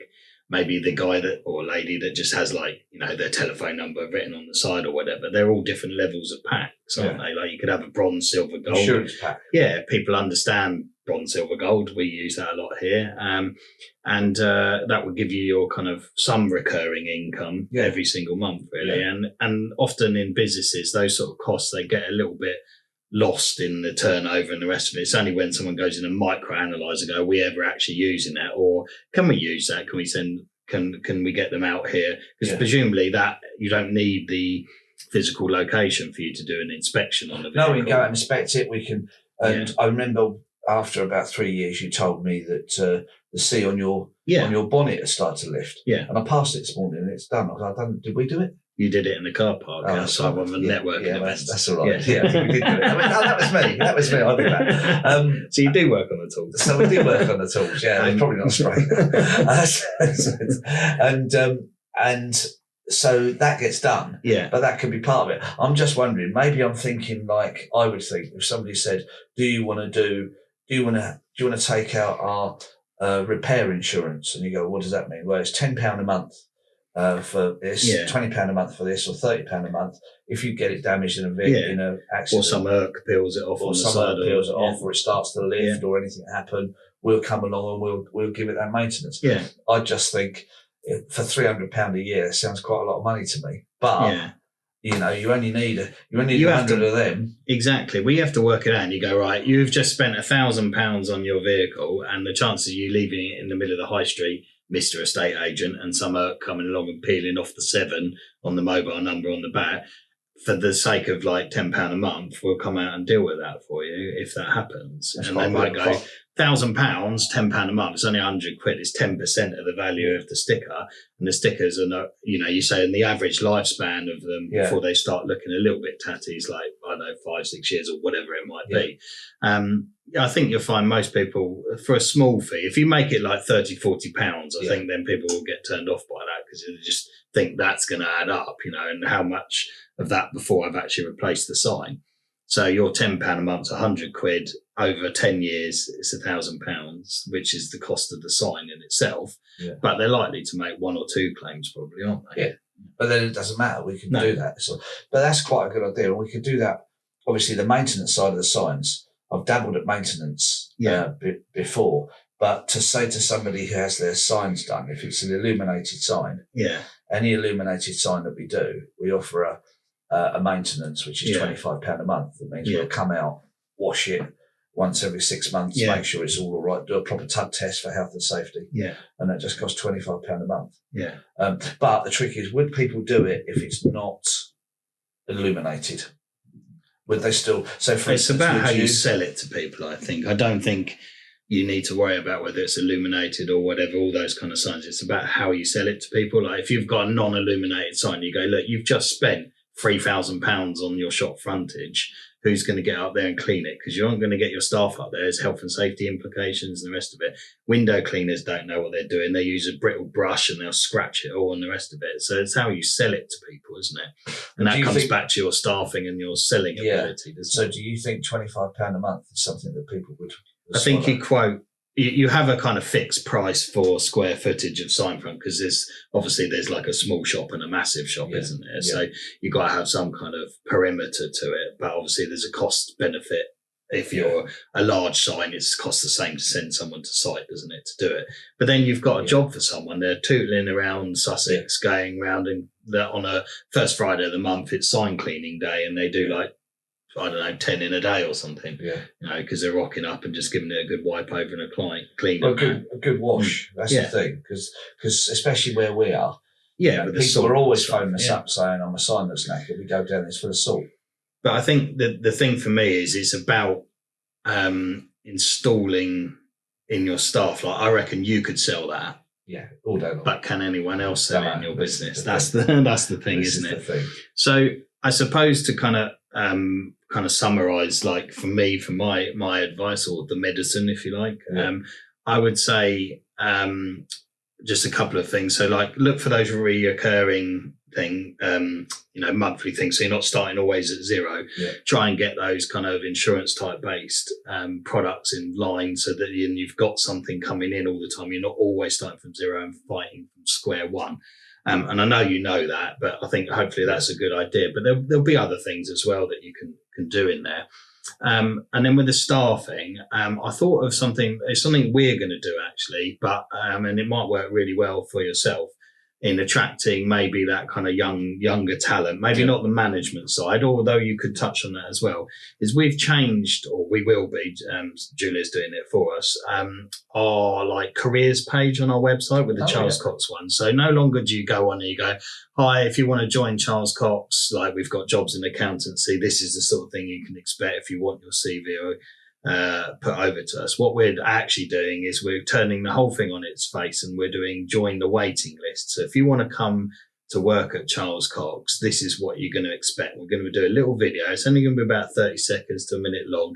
maybe the guy or lady that just has their telephone number written on the side or whatever. They're all different levels of packs, aren't they? You could have a bronze, silver, gold. Insurance pack. Yeah, people understand bronze, silver, gold. We use that a lot here. And that would give you your kind of some recurring income every single month, really. Yeah. And often in businesses, those sort of costs, they get a little bit lost in the turnover and the rest of it. It's only when someone goes in and micro-analyse and go, are we ever actually using that? Or can we use that? Can we can we get them out here? Because presumably that you don't need the physical location for you to do an inspection on the vehicle. No, we can go out and inspect it. We can, and I remember after about 3 years, you told me that the C on your bonnet has started to lift. Yeah. And I passed it this morning and it's done. I was like, did we do it? You did it in the car park outside one of the networking events. That's all right. Yeah, we did do it. That was me. That was me. I did that. So you do work on the tools. So we do work on the tools. Yeah, they're probably not spraying. And so that gets done. Yeah. But that could be part of it. I'm just wondering. Maybe I'm thinking like I would think if somebody said, "Do you want to take out our repair insurance?" And you go, "What does that mean?" Well, it's £10 a month. For this, £20 a month for this, or £30 a month if you get it damaged in a accident, or some ERC peels it off, or or it starts to lift, or anything happen. We'll come along and we'll give it that maintenance. Yeah, I just think for £300 a year, it sounds quite a lot of money to me. But you only need 100 of them. Exactly. We have to work it out. And you go, right, you've just spent £1,000 on your vehicle, and the chances of you leaving it in the middle of the high street, Mr. Estate Agent, and some are coming along and peeling off the 7 on the mobile number on the back, for the sake of £10 a month, we'll come out and deal with that for you if that happens. And they might go, £1,000, £10 a month, it's only £100. It's 10% of the value of the sticker. And the stickers are not, you say in the average lifespan of them before they start looking a little bit tatty is 5-6 years or whatever it might be. I think you'll find most people, for a small fee, if you make it £30-40, I think then people will get turned off by that because they just think that's going to add up, and how much of that before I've actually replaced the sign. So your £10 a month's £100 over 10 years, it's £1,000, which is the cost of the sign in itself. Yeah. But they're likely to make 1 or 2 claims probably, aren't they? Yeah. But then it doesn't matter. We can do that. So, but that's quite a good idea. And we could do that. Obviously, the maintenance side of the signs, I've dabbled at maintenance before. But to say to somebody who has their signs done, if it's an illuminated sign, any illuminated sign that we do, we offer a maintenance, which is £25 a month. That means we'll come out, wash it once every 6 months, make sure it's all right, do a proper tug test for health and safety. Yeah. And that just costs £25 a month. Yeah. But the trick is, would people do it if it's not illuminated? Would they still? So for it's instance, about how you sell it to people, I think. I don't think you need to worry about whether it's illuminated or whatever, all those kind of signs. It's about how you sell it to people. Like if you've got a non-illuminated sign, you go, look, you've just spent £3,000 on your shop frontage. Who's going to get up there and clean it? Because you aren't going to get your staff up there. There's health and safety implications and the rest of it. Window cleaners don't know what they're doing. They use a brittle brush and they'll scratch it all and the rest of it. So it's how you sell it to people, isn't it? And that comes back to your staffing and your selling ability. So do you think £25 a month is something that people would I think you have a kind of fixed price for square footage of sign front, because there's like a small shop and a massive shop, isn't there? Yeah. So you've got to have some kind of perimeter to it. But obviously there's a cost benefit. If you're a large sign, it costs the same to send someone to site, doesn't it, to do it? But then you've got a job for someone. They're tootling around Sussex, going around, and on a first Friday of the month, it's sign cleaning day, and they do like, I don't know, 10 in a day or something. Yeah. You know, because they're rocking up and just giving it a good wipe over and a clean. Well, a good wash. That's the thing. Because especially where we are, people are always phoning us up saying, I'm a sign that's knackered. We go down, it's full of salt. But I think the thing for me is it's about installing in your staff. Like I reckon you could sell that. Yeah, all day long. But can anyone else sell it in your business? That's the thing, isn't it? So I suppose to kind of summarize, like for me, for my advice, or the medicine, if you like, I would say just a couple of things. So like look for those reoccurring monthly things. So you're not starting always at zero. Try and get those kind of insurance type based products in line, so that you've got something coming in all the time. You're not always starting from zero and fighting from square one. And I know you know that, but I think hopefully that's a good idea. But there'll be other things as well that you can do in there. And then with the staffing, I thought of something. It's something we're going to do actually, but and it might work really well for yourself in attracting maybe that kind of younger talent, maybe not the management side, although you could touch on that as well, is we've changed, or we will be, Julia's doing it for us, our like careers page on our website with the Charles Cox one. So no longer do you go on and you go, hi, if you want to join Charles Cox, like we've got jobs in accountancy, this is the sort of thing you can expect if you want your CV or put over to us. What we're actually doing is we're turning the whole thing on its face, and we're doing join the waiting list. So if you want to come to work at Charles Cox, this is what you're going to expect. We're going to do a little video. It's only going to be about 30 seconds to a minute long,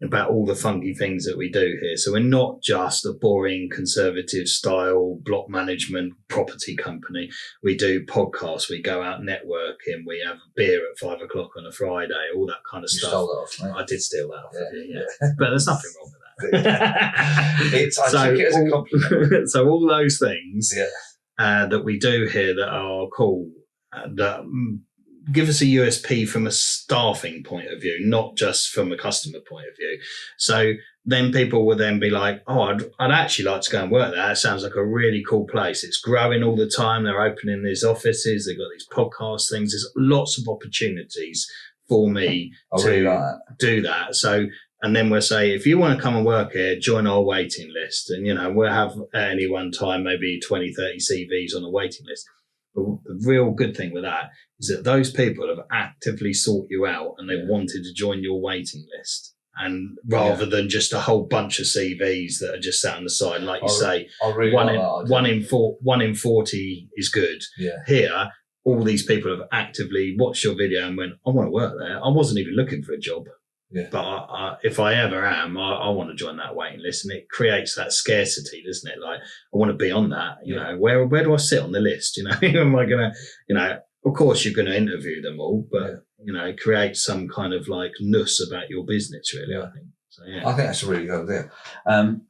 about all the funky things that we do here. So we're not just a boring conservative style block management property company. We do podcasts, we go out networking, we have a beer at 5 o'clock on a Friday, all that kind of stuff. Stole that off, mate. I did steal that off of you, but there's nothing wrong with that. I take it as a compliment. So all those things that we do here that are cool, that give us a USP from a staffing point of view, not just from a customer point of view. So then people will then be like, oh, I'd actually like to go and work there. It sounds like a really cool place. It's growing all the time. They're opening these offices. They've got these podcast things. There's lots of opportunities for me to do that. So, and then we'll say, if you want to come and work here, join our waiting list. And, we'll have at any one time, maybe 20, 30 CVs on a waiting list. But the real good thing with that is that those people have actively sought you out and they wanted to join your waiting list. And rather than just a whole bunch of CVs that are just sat on the side, like you say, really one in 40 is good. Yeah. Here, all these people have actively watched your video and went, I want to work there. I wasn't even looking for a job. Yeah. But if I ever am, I want to join that waiting list, and it creates that scarcity, doesn't it? Like, I want to be on that. Where do I sit on the list? Am I going to? Of course, you're going to interview them all, but create some kind of like nuss about your business, really. I think. So, I think that's a really good idea.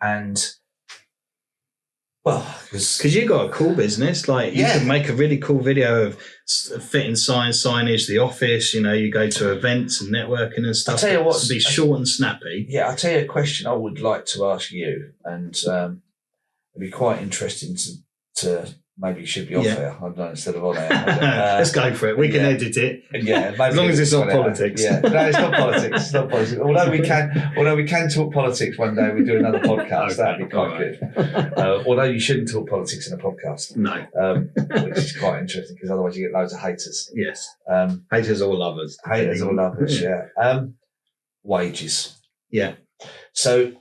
And well, because you've got a cool business, like you can make a really cool video of fitting signage, the office. You go to events and networking and stuff. I'll tell you what, to be short and snappy. Yeah, I'll tell you a question I would like to ask you, and it'd be quite interesting to maybe you should be off air. I don't know, instead of on air. Let's go for it. We can edit it. Yeah, maybe as long as it's not politics. Yeah, no, it's not politics. It's not politics. Although we can talk politics one day. We do another podcast. Okay, that'd be quite good. Although you shouldn't talk politics in a podcast. No, which is quite interesting because otherwise you get loads of haters. Yes, haters or lovers. Haters or lovers. Yeah. Wages. Yeah. So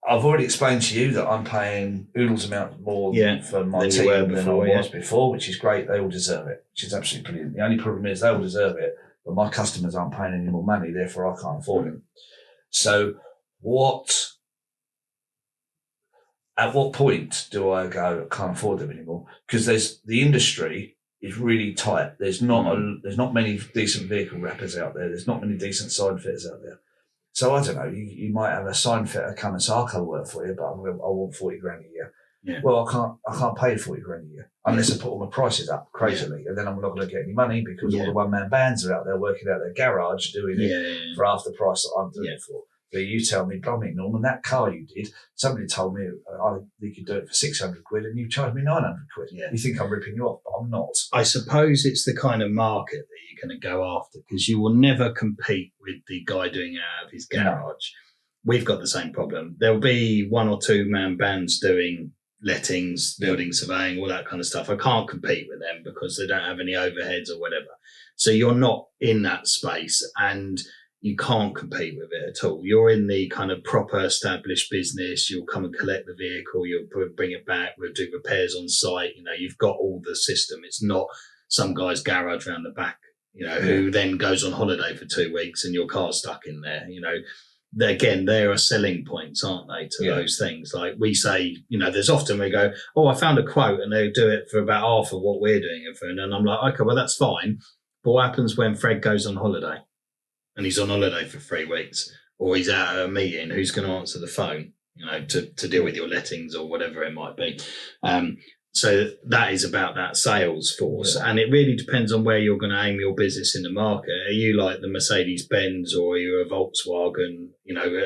I've already explained to you that I'm paying oodles amount more for my team than I was before, which is great. They all deserve it, which is absolutely brilliant. The only problem is they all deserve it, but my customers aren't paying any more money, therefore I can't afford it. So at what point do I go, I can't afford them anymore? Because the industry is really tight. There's not many decent vehicle wrappers out there. There's not many decent sign fitters out there. So I don't know, you might have a sign fitter come and say, I can work for you, but I want 40 grand a year. Yeah. Well, I can't pay 40 grand a year unless I put all my prices up crazily. And then I'm not going to get any money because all the one-man bands are out there working out their garage doing it for half the price that I'm doing it for. But you tell me, blimey, Norman, that car you did, somebody told me you could do it for 600 quid and you charged me 900 quid. Yeah. You think I'm ripping you off, but I'm not. I suppose it's the kind of market that you're going to go after because you will never compete with the guy doing it out of his garage. No. We've got the same problem. There'll be one or two man bands doing lettings, building surveying, all that kind of stuff. I can't compete with them because they don't have any overheads or whatever. So you're not in that space and you can't compete with it at all. You're in the kind of proper established business. You'll come and collect the vehicle. You'll bring it back. We'll do repairs on site. You've got all the system. It's not some guy's garage around the back, who then goes on holiday for 2 weeks and your car's stuck in there. Again, there are selling points, aren't they, to those things? Like we say, there's often we go, oh, I found a quote and they'll do it for about half of what we're doing it for. And I'm like, okay, well, that's fine. But what happens when Fred goes on holiday? And he's on holiday for 3 weeks, or he's out at a meeting, who's going to answer the phone, to deal with your lettings or whatever it might be. So that is about that sales force. Yeah. And it really depends on where you're going to aim your business in the market. Are you like the Mercedes-Benz or are you a Volkswagen,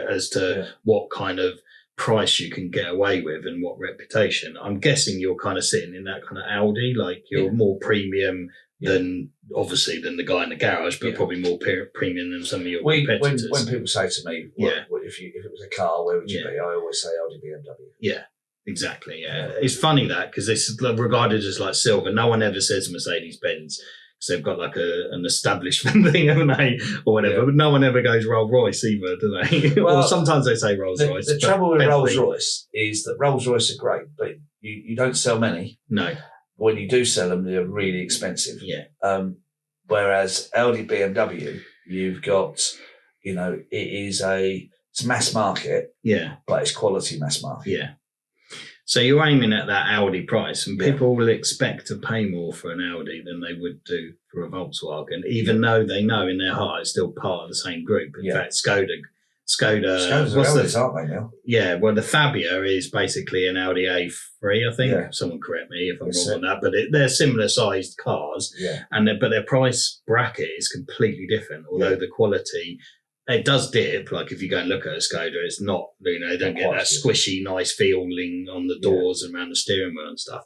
as to what kind of price you can get away with and what reputation? I'm guessing you're kind of sitting in that kind of Audi, like you're more premium than the guy in the garage, but probably more premium than some of your competitors. When people say to me, if it was a car, where would you be? I always say Audi, BMW. Yeah, exactly. Yeah, it's funny that because it's regarded as like silver. No one ever says Mercedes-Benz because they've got like an establishment thing, haven't they, or whatever. Yeah. But no one ever goes Rolls-Royce either, do they? Well, or sometimes they say Rolls-Royce. The trouble with Rolls-Royce is that Rolls-Royce are great, but you don't sell many. No. When you do sell them, they're really expensive. Yeah. Whereas Audi, BMW, you've got, it's mass market. Yeah. But it's quality mass market. Yeah. So you're aiming at that Audi price, and people will expect to pay more for an Audi than they would do for a Volkswagen, even though they know in their heart it's still part of the same group. In fact, Skoda's Audis, aren't they now? Yeah, well, the Fabia is basically an Audi A3, I think. Yeah. Someone correct me if I'm wrong on that, but they're similar sized cars, but their price bracket is completely different. Although the quality, it does dip. Like if you go and look at a Skoda, it's not, they don't get that squishy, nice feeling on the doors and around the steering wheel and stuff.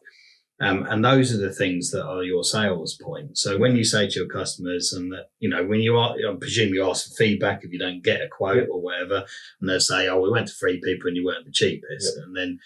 And those are the things that are your sales point. So when you say to your customers and that, when I presume you ask for feedback if you don't get a quote or whatever, and they'll say, oh, we went to 3 people and you weren't the cheapest. And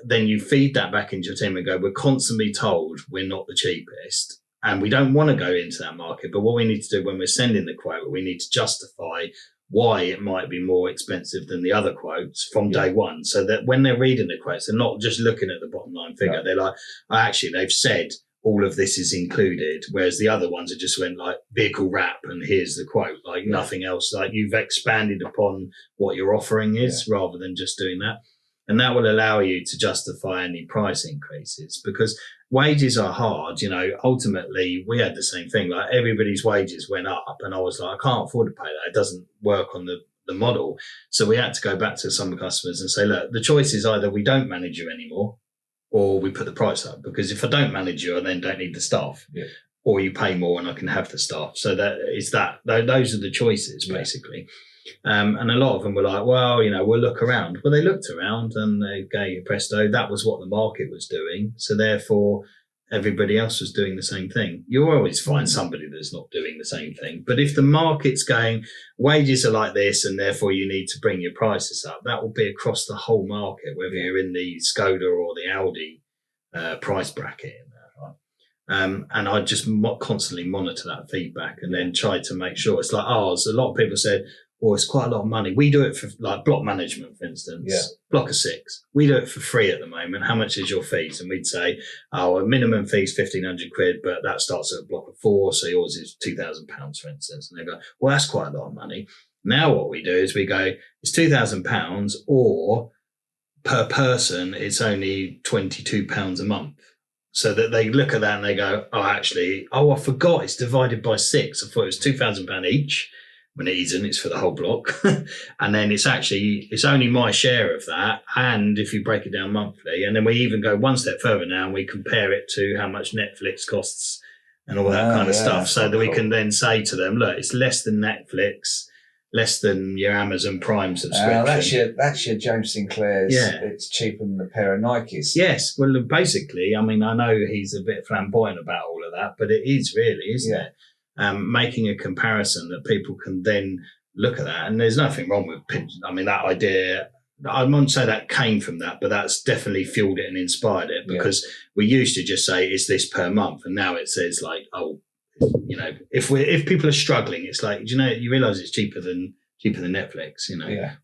then you feed that back into your team and go, we're constantly told we're not the cheapest and we don't want to go into that market. But what we need to do when we're sending the quote, we need to justify why it might be more expensive than the other quotes from day one, so that when they're reading the quotes, they're not just looking at the bottom line figure. No. They're like, actually, they've said all of this is included, whereas the other ones are just went like vehicle wrap and here's the quote, like nothing else. Like you've expanded upon what your offering is rather than just doing that. And that will allow you to justify any price increases because wages are hard. Ultimately, we had the same thing. Like everybody's wages went up and I was like, I can't afford to pay that. It doesn't work on the model. So we had to go back to some customers and say, look, the choice is either we don't manage you anymore or we put the price up. Because if I don't manage you, I then don't need the staff. Yeah. Or you pay more and I can have the staff. So those are the choices, basically. And a lot of them were like, well, we'll look around. Well, they looked around and they gave presto. That was what the market was doing. So therefore, everybody else was doing the same thing. You'll always find somebody that's not doing the same thing. But if the market's going, wages are like this and therefore you need to bring your prices up, that will be across the whole market, whether you're in the Skoda or the Audi price bracket. And I just constantly monitor that feedback and then try to make sure. It's like ours. A lot of people said, or it's quite a lot of money. We do it for like block management, for instance. Yeah. Block of 6. We do it for free at the moment. How much is your fees? And we'd say, a minimum fee is 1,500 quid, but that starts at a block of 4. So yours is £2,000, for instance. And they go, well, that's quite a lot of money. Now what we do is we go, it's £2,000, or per person, it's only £22 a month. So that they look at that and they go, I forgot it's divided by 6. I thought it was £2,000 each. When it isn't, it's for the whole block. And then it's only my share of that. And if you break it down monthly, and then we even go one step further now and we compare it to how much Netflix costs and all that kind of stuff. So that we can then say to them, look, it's less than Netflix, less than your Amazon Prime subscription. That's your James Sinclair's. Yeah. It's cheaper than a pair of Nikes. Yes. Well, basically, I mean, I know he's a bit flamboyant about all of that, but it is really, isn't it? Making a comparison that people can then look at that. And there's nothing wrong with, I mean, that idea, I wouldn't say that came from that, but that's definitely fueled it and inspired it, because we used to just say, is this per month? And now it says like, if people are struggling, it's like, you realize it's cheaper than Netflix,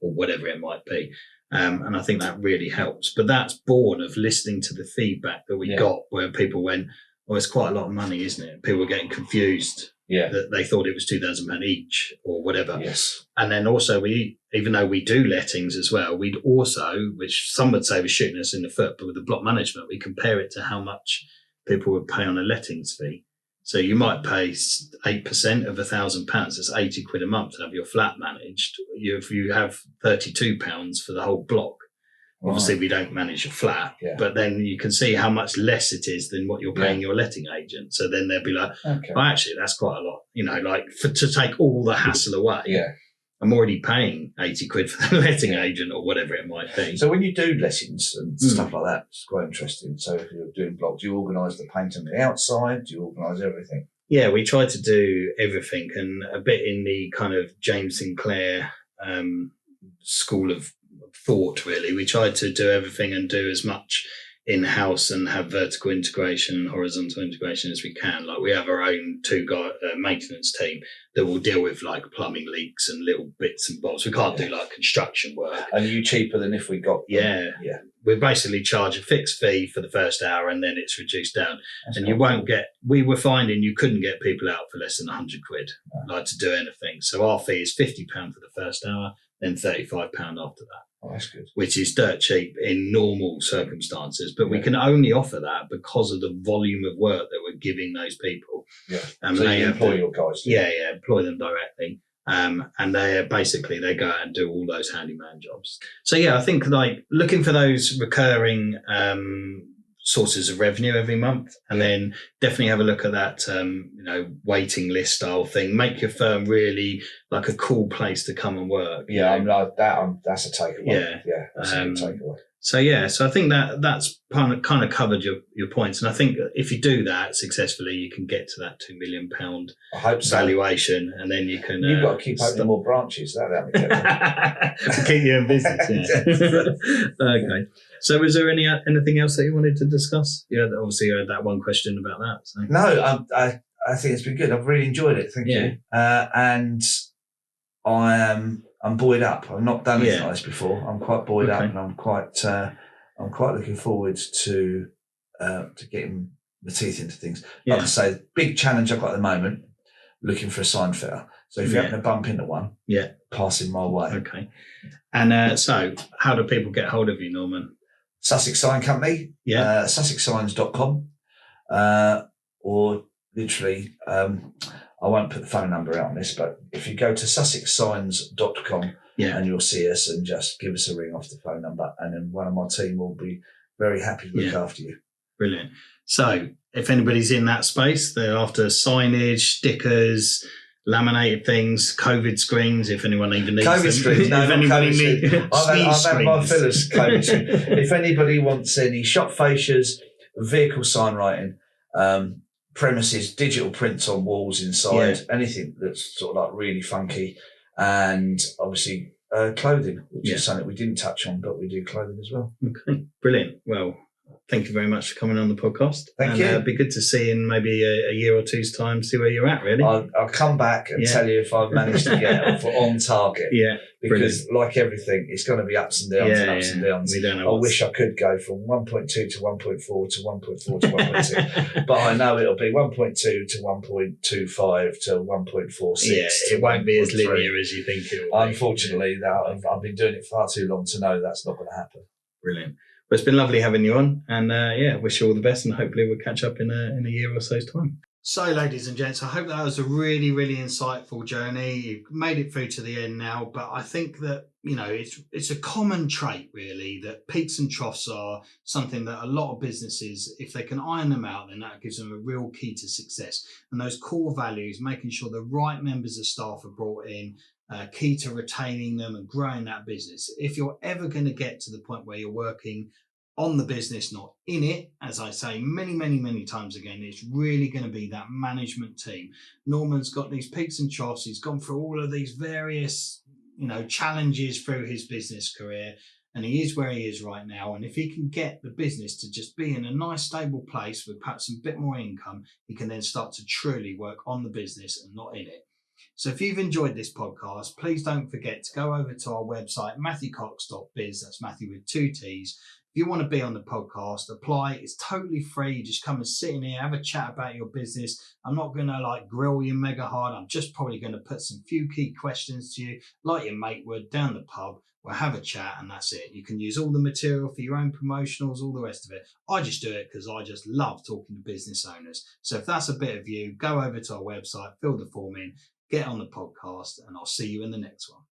or whatever it might be. And I think that really helps. But that's born of listening to the feedback that we got, where people went, it's quite a lot of money, isn't it? People were getting confused. Yeah. That they thought it was £2,000 each or whatever. Yes. And then also even though we do lettings as well, we'd also, which some would say was shooting us in the foot, but with the block management, we compare it to how much people would pay on a lettings fee. So you might pay 8% of £1,000. That's 80 quid a month to have your flat managed. If you have £32 for the whole block, obviously we don't manage a flat, but then you can see how much less it is than what you're paying your letting agent. So then they'll be like, well, actually, that's quite a lot, to take all the hassle away. Yeah. I'm already paying 80 quid for the letting agent or whatever it might be. So when you do lettings and stuff like that, it's quite interesting. So if you're doing blocks, do you organise the paint on the outside? Do you organise everything? Yeah, we try to do everything, and a bit in the kind of James Sinclair school of thought, really. We try to do everything and do as much in-house and have vertical integration and horizontal integration as we can. Like we have our own two-guy maintenance team that will deal with like plumbing leaks and little bits and bobs. We can't do like construction work. And are you cheaper than if we got them? Yeah. We basically charge a fixed fee for the first hour and then it's reduced down. That's and you won't get, we were finding you couldn't get people out for less than 100 quid, like to do anything. So our fee is £50 for the first hour, then £35 after that. Oh, that's good. Which is dirt cheap in normal circumstances, but we can only offer that because of the volume of work that we're giving those people. Yeah. And so they you employ your guys. Employ them directly. And they go out and do all those handyman jobs. So I think like looking for those recurring sources of revenue every month, and then definitely have a look at that waiting list style thing. Make your firm really like a cool place to come and work. I'm like that. That's a takeaway. That's a good takeaway. So I think that's kind of covered your points, and I think if you do that successfully, you can get to that £2 million I hope so. valuation, and then you can. You've got to keep opening more branches. That'll to keep you in business. Okay. So, was there anything else that you wanted to discuss? Obviously, you had that one question about that. So. No, I think it's been good. I've really enjoyed it. Thank you. And I'm buoyed up. I've not done anything like this before. I'm quite buoyed up, and I'm quite looking forward to getting the teeth into things. Like I say, the big challenge I've got at the moment, looking for a sign fitter. So if you happen to bump into one, pass him my way. Okay. And so how do people get hold of you, Norman? Sussex Sign Company, sussexsigns.com, or literally, I won't put the phone number out on this, but if you go to sussexsigns.com and you'll see us, and just give us a ring off the phone number, and then one of my team will be very happy to look after you. Brilliant. So if anybody's in that space, they're after signage, stickers, laminated things, COVID screens, if anyone even needs COVID them. screens, no, if not anybody COVID needs I've had my fill of COVID screens. If anybody wants any shop fascias, vehicle sign writing, premises, digital prints on walls inside, anything that's sort of like really funky, and obviously clothing, which is something we didn't touch on, but we do clothing as well. Okay, brilliant. Well, thank you very much for coming on the podcast. Thank you. It'd be good to see in maybe a year or two's time, see where you're at, really. I'll come back and tell you if I've managed to get on target. Yeah. Because like everything, it's going to be ups and downs and ups and downs. We don't know. I wish I could go from 1.2 to 1.4 to 1.4 to 1.2, but I know it'll be 1.2 to 1.25 to 1.46. Yeah, it won't be as linear as you think it will. Unfortunately, I've been doing it far too long to know that's not going to happen. Brilliant. Well, it's been lovely having you on, and wish you all the best, and hopefully we'll catch up in a year or so's time. So, ladies and gents, I hope that was a really, really insightful journey. You've made it through to the end now, but I think that, it's a common trait, really, that peaks and troughs are something that a lot of businesses, if they can iron them out, then that gives them a real key to success. And those core values, making sure the right members of staff are brought in, key to retaining them and growing that business. If you're ever going to get to the point where you're working on the business, not in it, as I say many, many, many times again, it's really going to be that management team. Norman's got these peaks and troughs. He's gone through all of these various, challenges through his business career, and he is where he is right now. And if he can get the business to just be in a nice, stable place with perhaps a bit more income, he can then start to truly work on the business and not in it. So if you've enjoyed this podcast, please don't forget to go over to our website, matthewcox.biz. That's Matthew with 2 T's. If you want to be on the podcast, apply. It's totally free. You just come and sit in here, have a chat about your business. I'm not going to grill you mega hard. I'm just probably going to put some few key questions to you, like your mate would, down the pub. We'll have a chat and that's it. You can use all the material for your own promotionals, all the rest of it. I just do it because I just love talking to business owners. So if that's a bit of you, go over to our website, fill the form in, get on the podcast, and I'll see you in the next one.